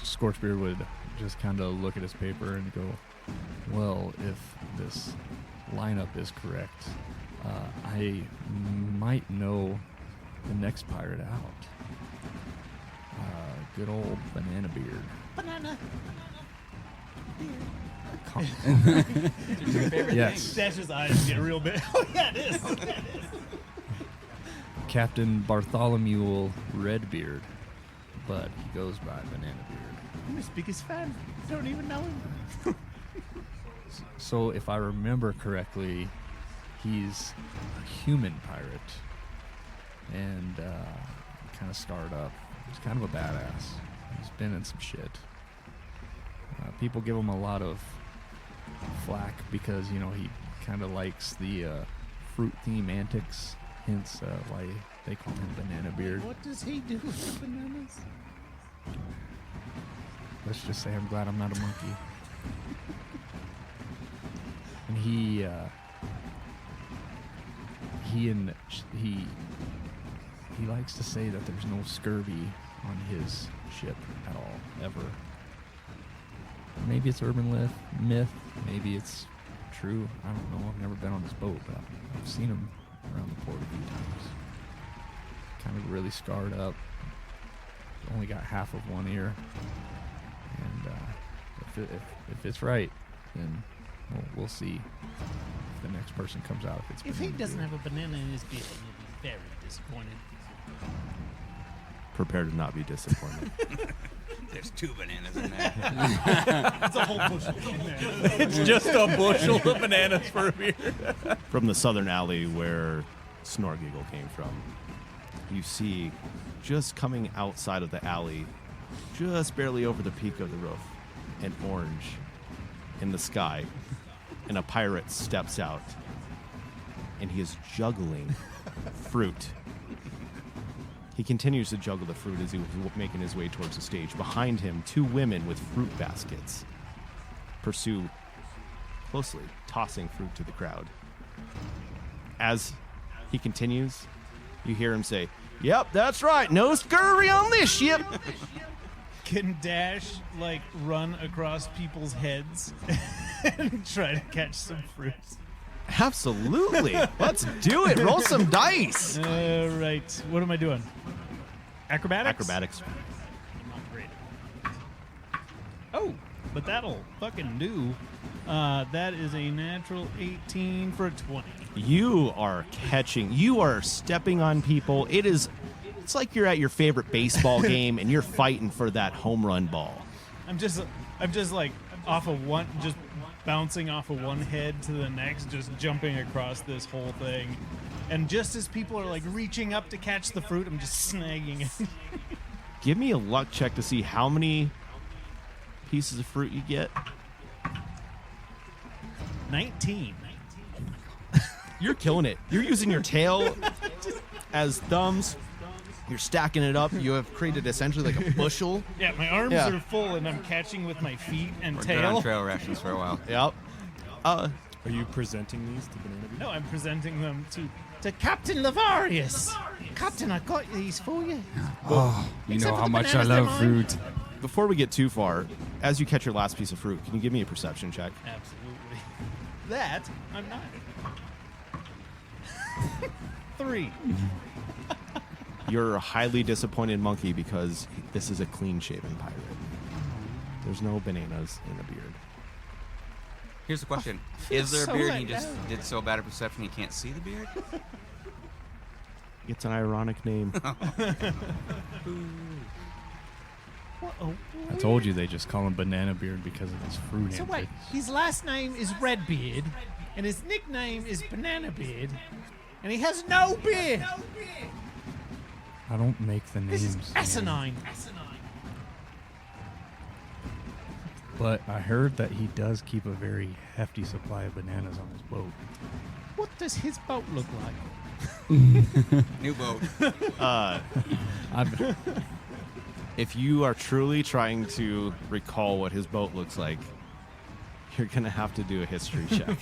Scorchbeard would just kind of look at his paper and go, well, if this lineup is correct, I might know the next pirate out. Good old Banana Beard. Banana. Yes. Dash's eyes get real big. Oh, yeah, it is. Captain Bartholomew Redbeard, but he goes by Banana Beard. I'm his biggest fan. Don't even know him. So if I remember correctly, he's a human pirate and kind of scarred up. He's kind of a badass. He's been in some shit. People give him a lot of flack because, you know, he kind of likes the fruit theme antics, hence why they call him Banana Beard. What does he do with the bananas? Let's just say I'm glad I'm not a monkey. And he likes to say that there's no scurvy on his ship at all, ever. Maybe it's urban myth, maybe it's true. I don't know. I've never been on this boat, but I've seen him around the port a few times. Kind of really scarred up. Only got half of one ear. And if it's right, then we'll see if the next person comes out. If he doesn't have a banana in his beard, he'll be very disappointed. Prepare to not be disappointed. There's 2 bananas in there. It's a whole bushel. It's just a bushel of bananas for a beer. From the southern alley where Snorgiggle came from, you see just coming outside of the alley, just barely over the peak of the roof, an orange in the sky, and a pirate steps out, and he is juggling fruit. He continues to juggle the fruit as he was making his way towards the stage. Behind him, 2 women with fruit baskets pursue closely, tossing fruit to the crowd. As he continues, you hear him say, "Yep, that's right. No scurvy on this ship." Can Dash, run across people's heads and try to catch some fruit? Absolutely. Let's do it. Roll some dice. All right. What am I doing? Acrobatics? Acrobatics. Not great. Oh, but that'll fucking do. That is a natural 18 for a 20. You are catching. You are stepping on people. It's like you're at your favorite baseball game and you're fighting for that home run ball. I'm just off of one, just bouncing off of one head to the next, just jumping across this whole thing. And just as people are reaching up to catch the fruit, I'm just snagging it. Give me a luck check to see how many pieces of fruit you get. 19. You're killing it. You're using your tail as thumbs. You're stacking it up. You have created essentially like a bushel. Yeah, my arms are full, and I'm catching with my feet and We're tail. good on trail rations for a while. Yep. Are you presenting these to Banana Beard? No, I'm presenting them to Captain Lavarius. Captain, I got these for you. Oh, you Except know for how the much I bananas, they're love mine. fruit. Before we get too far, as you catch your last piece of fruit, can you give me a perception check? absolutely. That I'm not. 3. You're a highly disappointed monkey because this is a clean-shaven pirate. There's no bananas in the beard. Here's the question. Is there a so beard let and he just down. did so bad at perception he can't see the beard? It's an ironic name. I told you they just call him Banana Beard because of his fruit So antics. wait, his last name is Redbeard, and his nickname is Banana Beard, and he has no beard. I don't make the This is names. asinine. But I heard that he does keep a very hefty supply of bananas on his boat. What does his boat look like? New boat. I've, If you are truly trying to recall what his boat looks like, you're going to have to do a history check.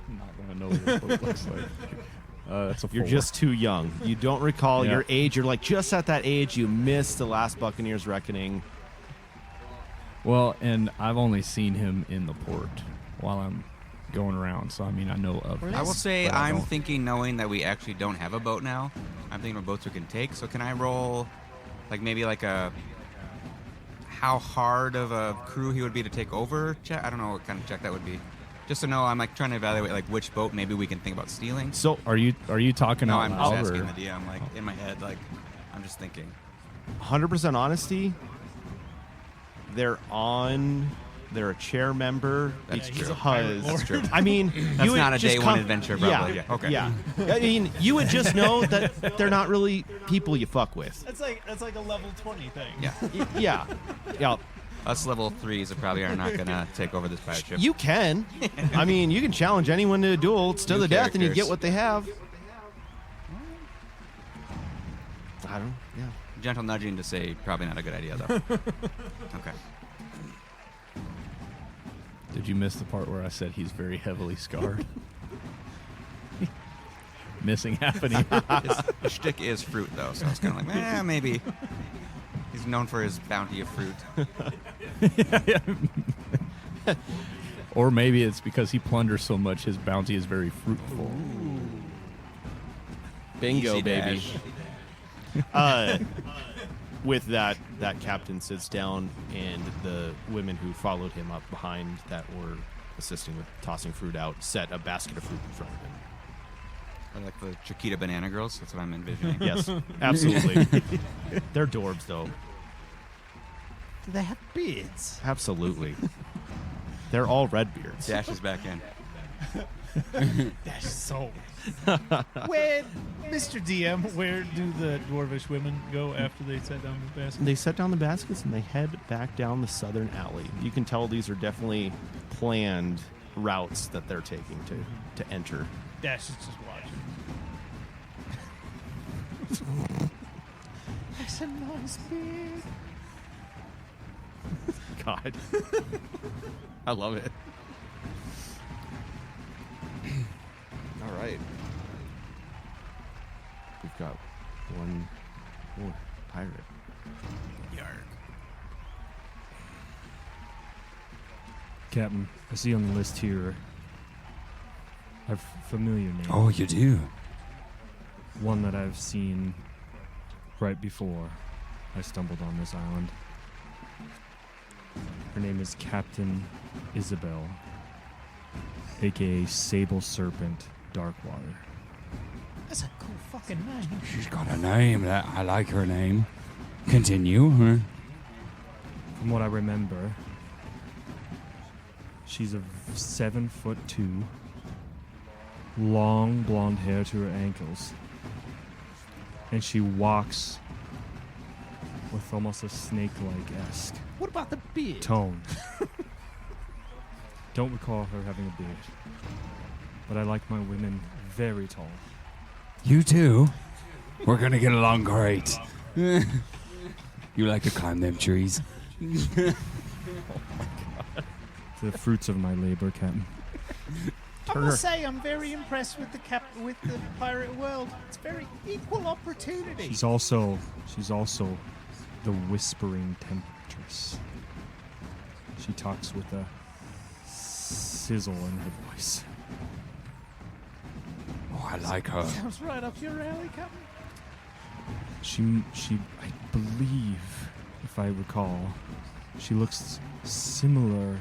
I'm not going to know what his boat looks like. That's a 4. You're just too young. You don't recall Yeah. your age. You're like just at that age. You missed the last Buccaneers reckoning. Well, and I've only seen him in the port while I'm going around, so I mean, I know of him. I will say but I I'm don't- thinking, knowing that we actually don't have a boat now, I'm thinking of boats we can take. So can I roll, like maybe like a how hard of a crew he would be to take over check? I don't know what kind of check that would be. Just to know, I'm like trying to evaluate like which boat maybe we can think about stealing. So Are you talking No, out I'm just loud? asking or- the DM, like in my head, like I'm just thinking. 100% honesty, they're a chair member That's because true. That's true. I mean, That's you would not a just day one adventure, probably. Yeah, okay. Yeah. I mean, you would just know that they're not really people you fuck with. That's like a level 20 thing. Yeah. Yeah. Yeah. Us level 3s probably are not gonna take over this pirate ship. You can. I mean, you can challenge anyone to a duel. It's to New the death, and you characters. get what they have. I don't. Yeah. Gentle nudging to say probably not a good idea though. Okay. Did you miss the part where I said he's very heavily scarred? Missing half an ear. His shtick is fruit though, so it's kind of like, maybe. He's known for his bounty of fruit. Or maybe it's because he plunders so much, his bounty is very fruitful. Bingo, Easy baby. dash. With that captain sits down, and the women who followed him up behind that were assisting with tossing fruit out set a basket of fruit in front of him. Or like the Chiquita Banana Girls. That's what I'm envisioning. Yes, absolutely. They're dwarves, though. Do they have beards? Absolutely. They're all red beards. Dash is back in. That's so. Where, Mr. DM, where do the dwarvish women go after they set down the basket? They set down the baskets and they head back down the southern alley. You can tell these are definitely planned routes that they're taking to enter. Dash is just watching. that's a nice beard. God. I love it. All right. We've got one more pirate. Yarg. Captain, I see on the list here a familiar name. Oh, you do? One that I've seen right before I stumbled on this island. Her name is Captain Isabel, aka Sable Serpent Darkwater. That's a cool fucking name. She's got a name. I like her name. Continue. Huh? From what I remember, she's 7'2", long blonde hair to her ankles, and she walks with almost a snake-like-esque What about the beard? tone. Don't recall her having a beard, but I like my women very tall. You too? We're gonna get along great. You like to climb them trees? The fruits of my labor, Captain. I must say, I'm very impressed with the pirate world. It's very equal opportunity. She's also the whispering temptress. She talks with a sizzle in her voice. Oh, I like her. Sounds right up your alley, Captain. She, I believe, if I recall, she looks similar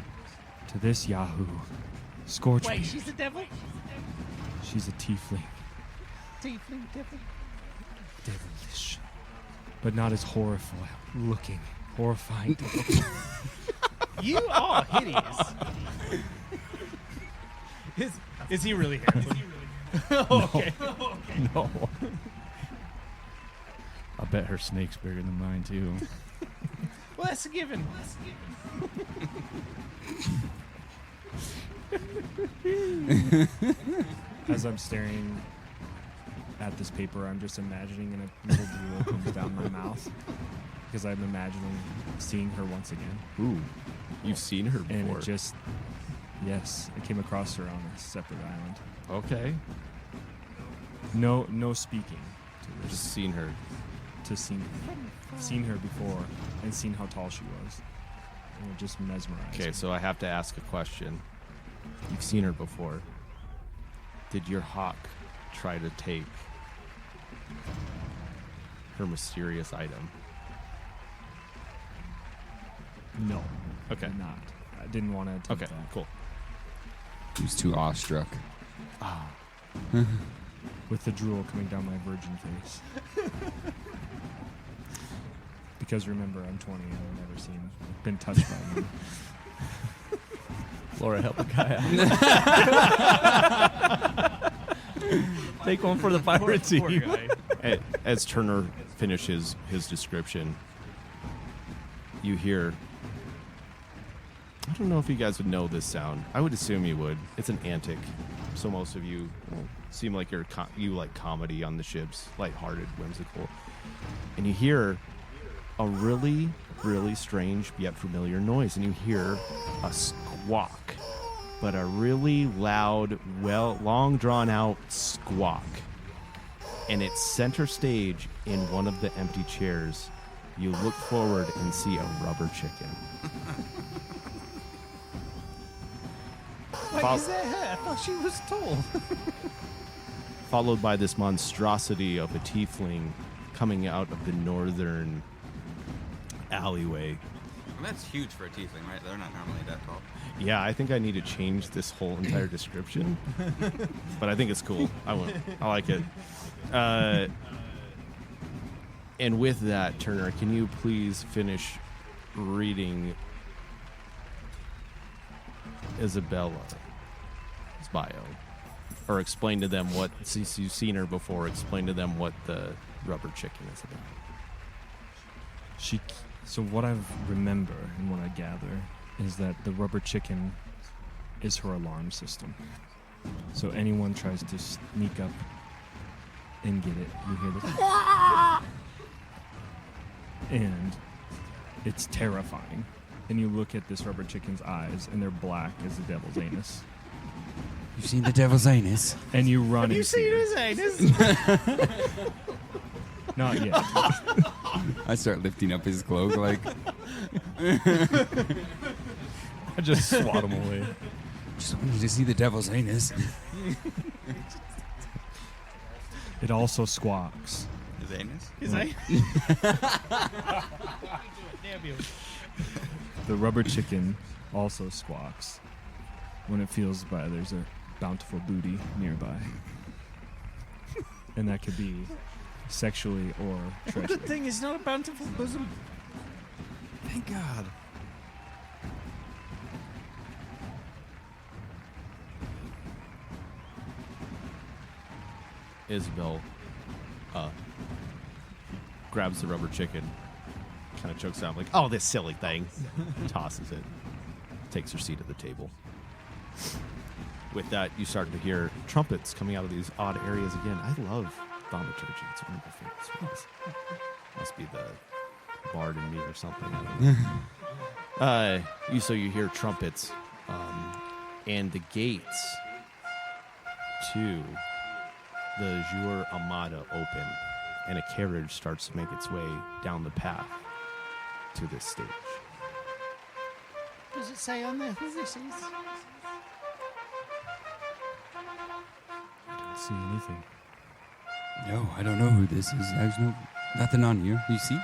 to this Yahoo, Scorchbeard. Wait, she's the devil? She's a tiefling. tiefling devil? Devilish. But not as horrifying. You are hideous. Is he really handsome? Okay. No. I bet her snake's bigger than mine, too. Well, that's a given. As I'm staring at this paper, I'm just imagining a little drool comes down my mouth because I'm imagining seeing her once again. Ooh, you've seen her And before. it just, yes, I came across her on a separate island. Okay. No speaking to her. Just seen her. Seen her before and seen how tall she was. And it just mesmerized Okay, me. so I have to ask a question. You've seen her before. Did your hawk try to take her mysterious item? No. Okay. Did not. I didn't want to attempt Okay, that. cool. He was too awestruck. With the drool coming down my virgin face. Because remember, I'm 20 and I've never been touched by me. Laura, help a guy out. Take one for the pirate Poor team. guy. As Turner finishes his description, you hear. I don't know if you guys would know this sound. I would assume you would. It's an antic. So most of you seem like you like comedy on the ships, lighthearted, whimsical. And you hear a really, really strange yet familiar noise. And you hear a squawk, but a really loud, long drawn out squawk. And it's center stage in one of the empty chairs. You look forward and see a rubber chicken. Wait, Fol- is that her? I thought she was tall. Followed by this monstrosity of a tiefling coming out of the northern alleyway. Well, that's huge for a tiefling, right? They're not normally that tall. Yeah, I think I need to change this whole entire description, but I think it's cool. I like it. And with that, Turner, can you please finish reading Isabella's bio, or explain to them what, since you've seen her before, explain to them what the rubber chicken is about. So what I remember and what I gather is that the rubber chicken is her alarm system. So anyone tries to sneak up and get it, you hear this. And it's terrifying. And you look at this rubber chicken's eyes, and they're black as the devil's anus. You've seen the devil's anus? And you run Have you and see seen her. his anus? Not yet. I start lifting up his cloak like, I just swat him away. just wanted to see the devil's anus. It also squawks. His anus? His anus? The rubber chicken also squawks when it feels by there's a bountiful booty nearby. And that could be sexually or The treachery. thing is not a bountiful bosom. Thank God. Isabel grabs the rubber chicken, kind of chokes out like, "Oh, this silly thing," tosses it, takes her seat at the table. With that, you start to hear trumpets coming out of these odd areas again. I love thaumaturgy. It's one of my favorite songs. Must be the bard in me or something. I don't know. So you hear trumpets, and the gates to the Jour Armada open, and a carriage starts to make its way down the path to this stage. Does it say on there who this is? I don't see anything. No, I don't know who this is. There's nothing on here. You see?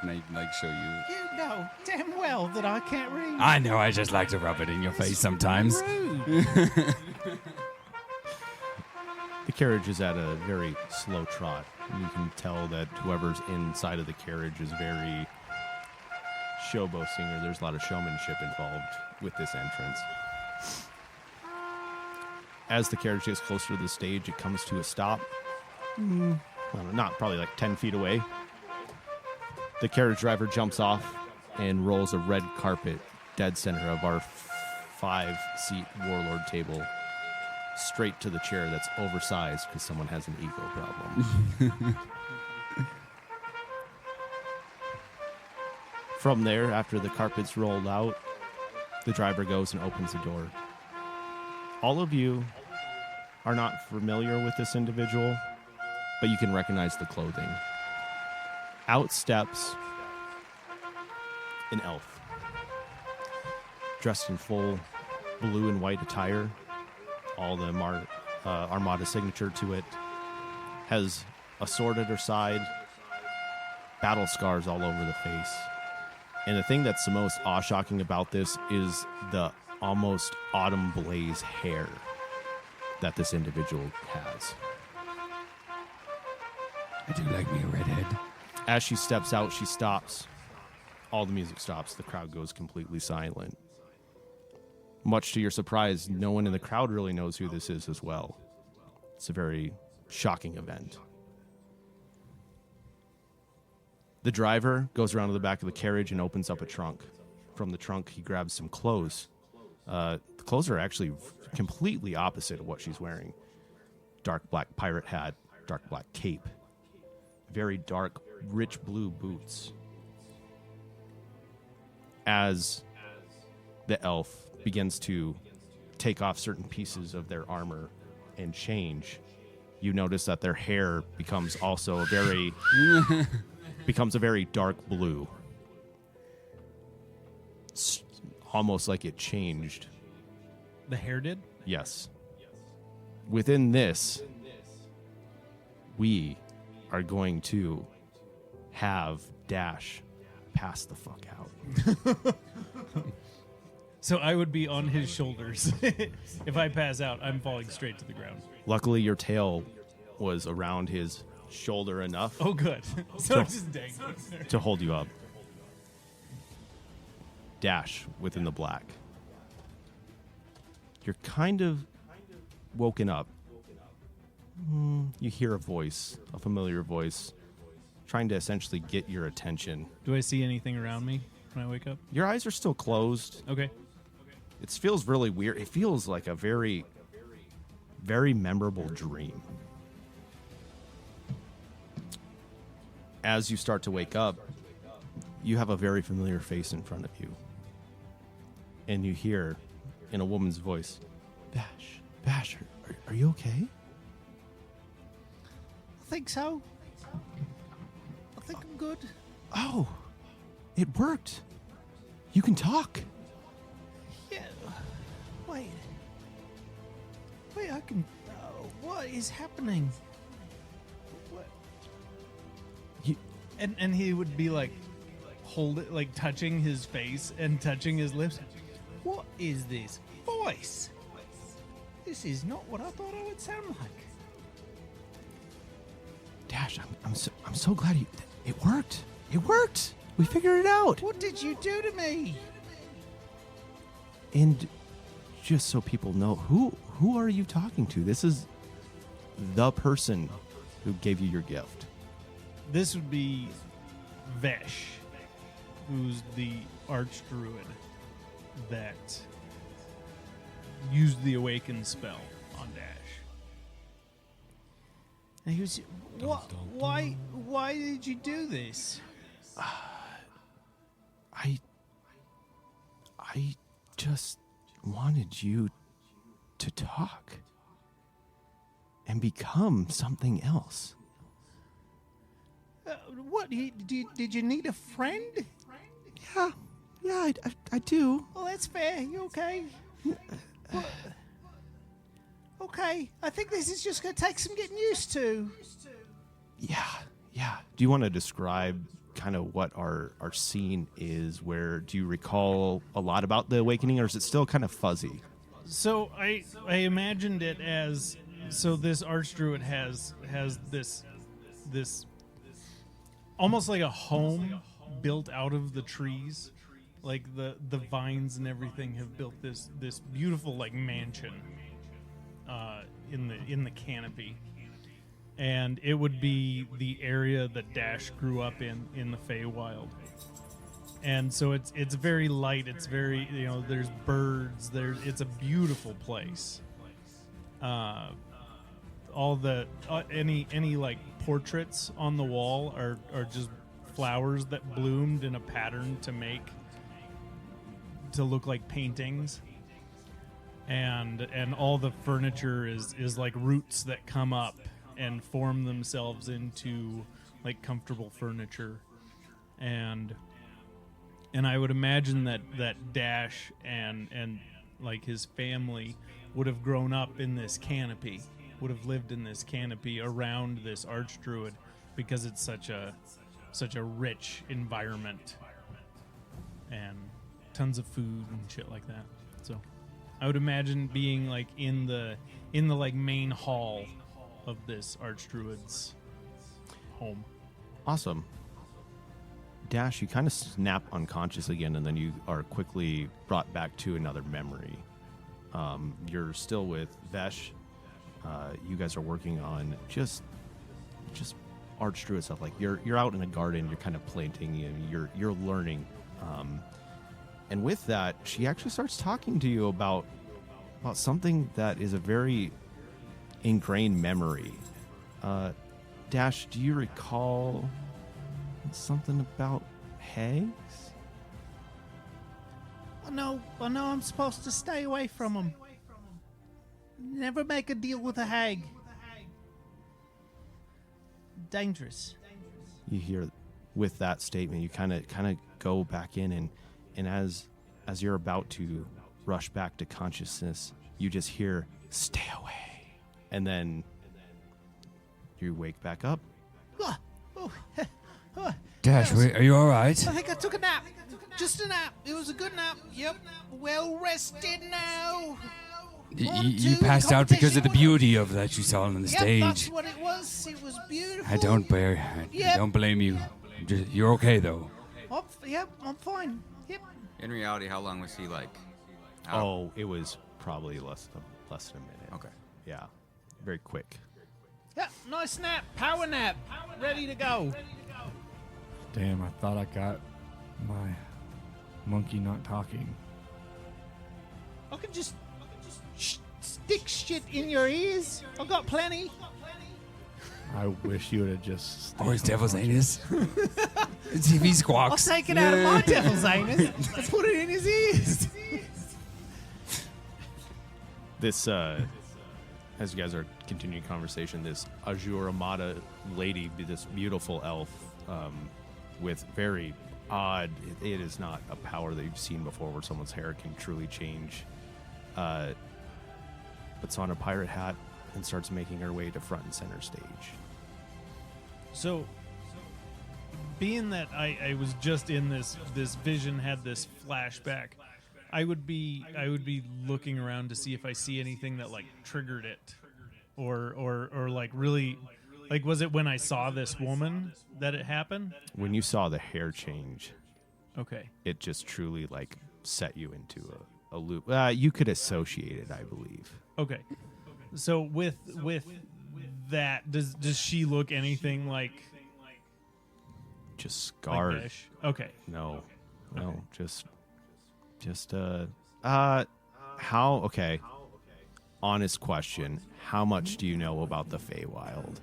And I like show you. You know damn well that I can't read. I know. I just like to rub it in your face sometimes. Rude. The carriage is at a very slow trot. You can tell that whoever's inside of the carriage is very showboating, or there's a lot of showmanship involved with this entrance. As the carriage gets closer to the stage, it comes to a stop. I don't know, not probably like 10 feet away. The carriage driver jumps off and rolls a red carpet dead center of our 5-seat warlord table straight to the chair that's oversized because someone has an ego problem. From there, after the carpet's rolled out, the driver goes and opens the door. All of you are not familiar with this individual, but you can recognize the clothing. Out steps an elf, dressed in full blue and white attire, all the Armada signature to it, has a sword at her side, battle scars all over the face. And the thing that's the most awe-shocking about this is the almost autumn blaze hair that this individual has. I do like me a redhead. As she steps out, she stops. All the music stops. The crowd goes completely silent. Much to your surprise, no one in the crowd really knows who this is as well. It's a very shocking event. The driver goes around to the back of the carriage and opens up a trunk. From the trunk, he grabs some clothes. The clothes are actually completely opposite of what she's wearing. Dark black pirate hat, dark black cape, very dark, rich blue boots. As the elf begins to take off certain pieces of their armor and change, you notice that their hair becomes also a very dark blue. It's almost like it changed. The hair did? Yes. Within this, we are going to have Dash pass the fuck out. So I would be on his shoulders. If I pass out, I'm falling straight to the ground. Luckily, your tail was around his shoulder enough Oh, good. So it's just dangling there. to hold you up. Dash within the black. You're kind of woken up. You hear a voice, a familiar voice, trying to essentially get your attention. Do I see anything around me when I wake up? Your eyes are still closed. Okay. It feels really weird. It feels like a very, very memorable dream. As you start to wake up, you have a very familiar face in front of you. And you hear, in a woman's voice, Bash, are you okay? I think so. I think I'm good. Oh, it worked. You can talk. Yeah. Wait, I can. What is happening? What? And he would be like, hold it, like touching his face and touching his lips. What is this voice? This is not what I thought I would sound like. Dash, I'm so glad it worked. It worked. We figured it out. What did you do to me? And just so people know, who are you talking to? This is the person who gave you your gift. This would be Vesh, who's the archdruid that used the awaken spell on Dash. And he was. What? Why did you do this? I just wanted you to talk and become something else. What? Did you need a friend? Yeah, I do. Well, that's fair. You okay? What? Okay, I think this is just going to take some getting used to. Yeah. Do you want to describe kind of what our scene is? Where do you recall a lot about the awakening, or is it still kind of fuzzy? So I imagined it as So this archdruid has this almost like a home built out of the trees. Like the vines and everything have built this beautiful like mansion in the canopy, and it would be the area that Dash grew up in the Feywild. And so it's very light. It's very there's birds. It's a beautiful place. All the any like portraits on the wall are just flowers that bloomed in a pattern to look like paintings, and all the furniture is like roots that come up and form themselves into like comfortable furniture, and I would imagine that Dash and like his family would have grown up in this canopy, would have lived in this canopy around this archdruid, because it's such a rich environment and tons of food and shit like that. So I would imagine being like in the like main hall of this archdruid's home. Awesome. Dash, you kind of snap unconscious again, and then you are quickly brought back to another memory. You're still with Vesh. You guys are working on just archdruid stuff. Like you're out in a garden, you're kind of planting, and you're learning. And with that, she actually starts talking to you about something that is a very ingrained memory. Dash, do you recall something about hags? I know I'm supposed to stay away from them. Never make a deal with a hag. Dangerous. You hear with that statement, you kind of go back in, and as you're about to rush back to consciousness, you just hear, "Stay away," and then you wake back up. Dash, are you all right? I think I took a nap. Just a nap. It was a good nap. Yep. Well rested now. You passed out because of the beauty of that you saw on the stage. That's what it was. It was beautiful. I don't blame you. You're okay though. Yep, I'm fine. Yep. In reality, how long was he like? out? Oh, it was probably less than a minute. Okay. Yeah, very quick. Yep, nice nap. Power nap. Ready to go. Damn, I thought I got my monkey not talking. I can just stick shit in your ears. I've got plenty. I wish you would have just... Or his devil's anus. See if he I'll squawks. take it out of my devil's anus. Let's put it in his ears. This, as you guys are continuing conversation, this Azure Amada lady, this beautiful elf, with very odd, it is not a power that you've seen before where someone's hair can truly change, puts on a pirate hat and starts making her way to front and center stage. So, being that I was just in this vision, had this flashback, I would be looking around to see if I see anything that like triggered it, or like really, like, was it when I saw this woman that it happened? When you saw the hair change, Okay. it just truly like set you into a loop. You could associate it, I believe. Okay. So with that, does she look anything like Just scarred. Besh? Okay. No, just how? Okay. Honest question: how much do you know about the Feywild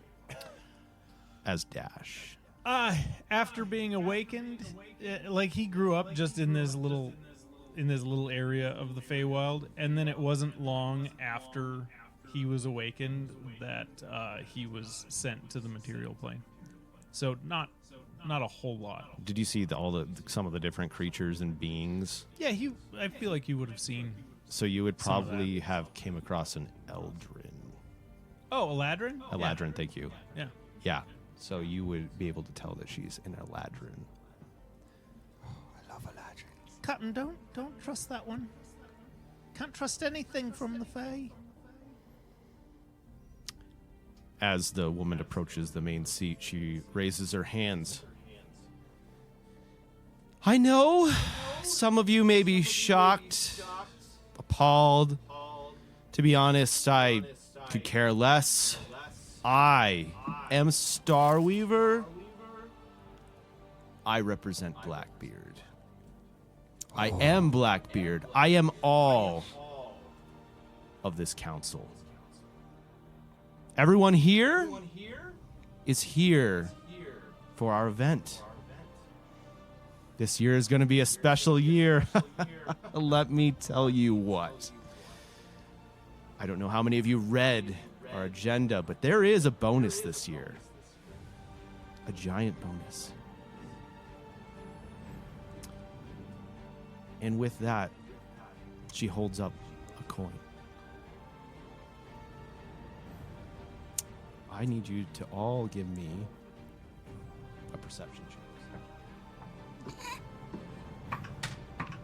as Dash? After being awakened, like he grew up just in this little area of the Feywild, and then it wasn't long after he was awakened that he was sent to the material plane. So not a whole lot. Did you see some of the different creatures and beings? Yeah, I feel like you would have seen. So you would Some of probably have came across an Eldrin. Oh, Eladrin? Eladrin, thank you. Yeah. Yeah. So you would be able to tell that she's an Eladrin. Captain, don't trust that one. Can't trust anything from the Fae. As the woman approaches the main seat, she raises her hands. I know some of you may be shocked, appalled. To be honest, I could care less. I am Starweaver. I represent Blackbeard. I am Blackbeard. I am all of this council. Everyone here is here for our event. This year is going to be a special year. Let me tell you what. I don't know how many of you read our agenda, but there is a bonus this year. A giant bonus. And with that, she holds up a coin. I need you to all give me a perception check.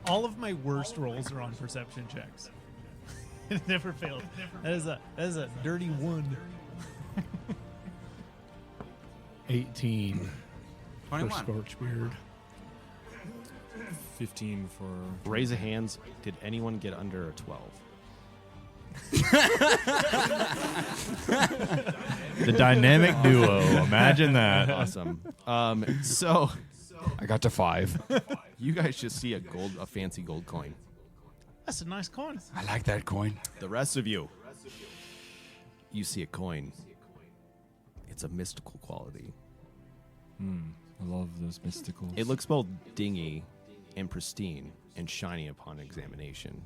All of my worst rolls are on perception checks. It never fails. That is a dirty 1. 18 for 21. Scorchbeard. 15 for... Raise of hands. Did anyone get under a 12? The dynamic duo. Imagine that. Awesome. So I got to 5. you guys just see a fancy gold coin. That's a nice coin. I like that coin. The rest of you, you see a coin. It's a mystical quality. I love those mysticals. It looks both dingy and pristine and shiny upon examination.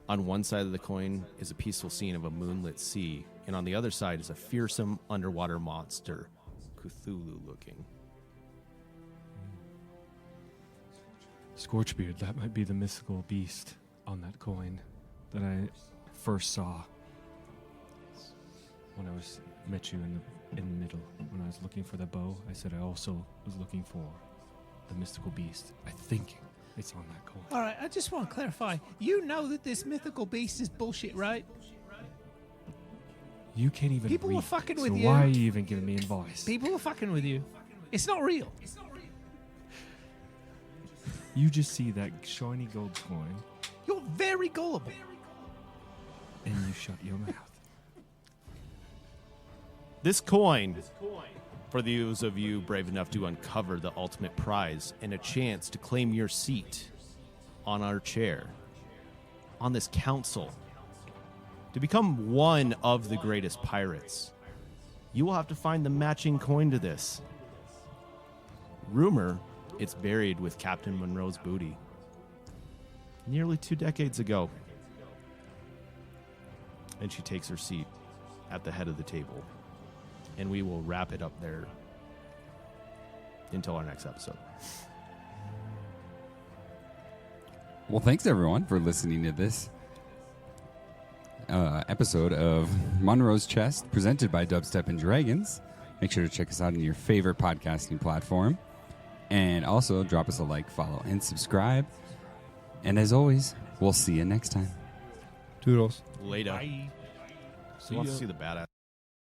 On one side of the coin is a peaceful scene of a moonlit sea, and on the other side is a fearsome underwater monster, Cthulhu-looking. Scorchbeard, that might be the mystical beast on that coin that I first saw when I met you in the middle. When I was looking for the bow, I said I also was looking for the mystical beast. I think it's on that coin. All right, I just want to clarify. You know that this mythical beast is bullshit, right? You can't even People read, were fucking so with you. why are you even giving me advice? People are fucking with you. It's not real. You just see that shiny gold coin You're very gullible. and you shut your mouth. This coin, for those of you brave enough to uncover the ultimate prize and a chance to claim your seat on our chair, on this council, to become one of the greatest pirates, you will have to find the matching coin to this. Rumor, it's buried with Captain Monroe's booty. Nearly 2 decades ago. And she takes her seat at the head of the table. And we will wrap it up there until our next episode. Well, thanks everyone for listening to this episode of Monroe's Chest, presented by Dubstep and Dragons. Make sure to check us out on your favorite podcasting platform. And also drop us a like, follow, and subscribe. And as always, we'll see you next time. Toodles. Later. Bye. Who wants to see the badass?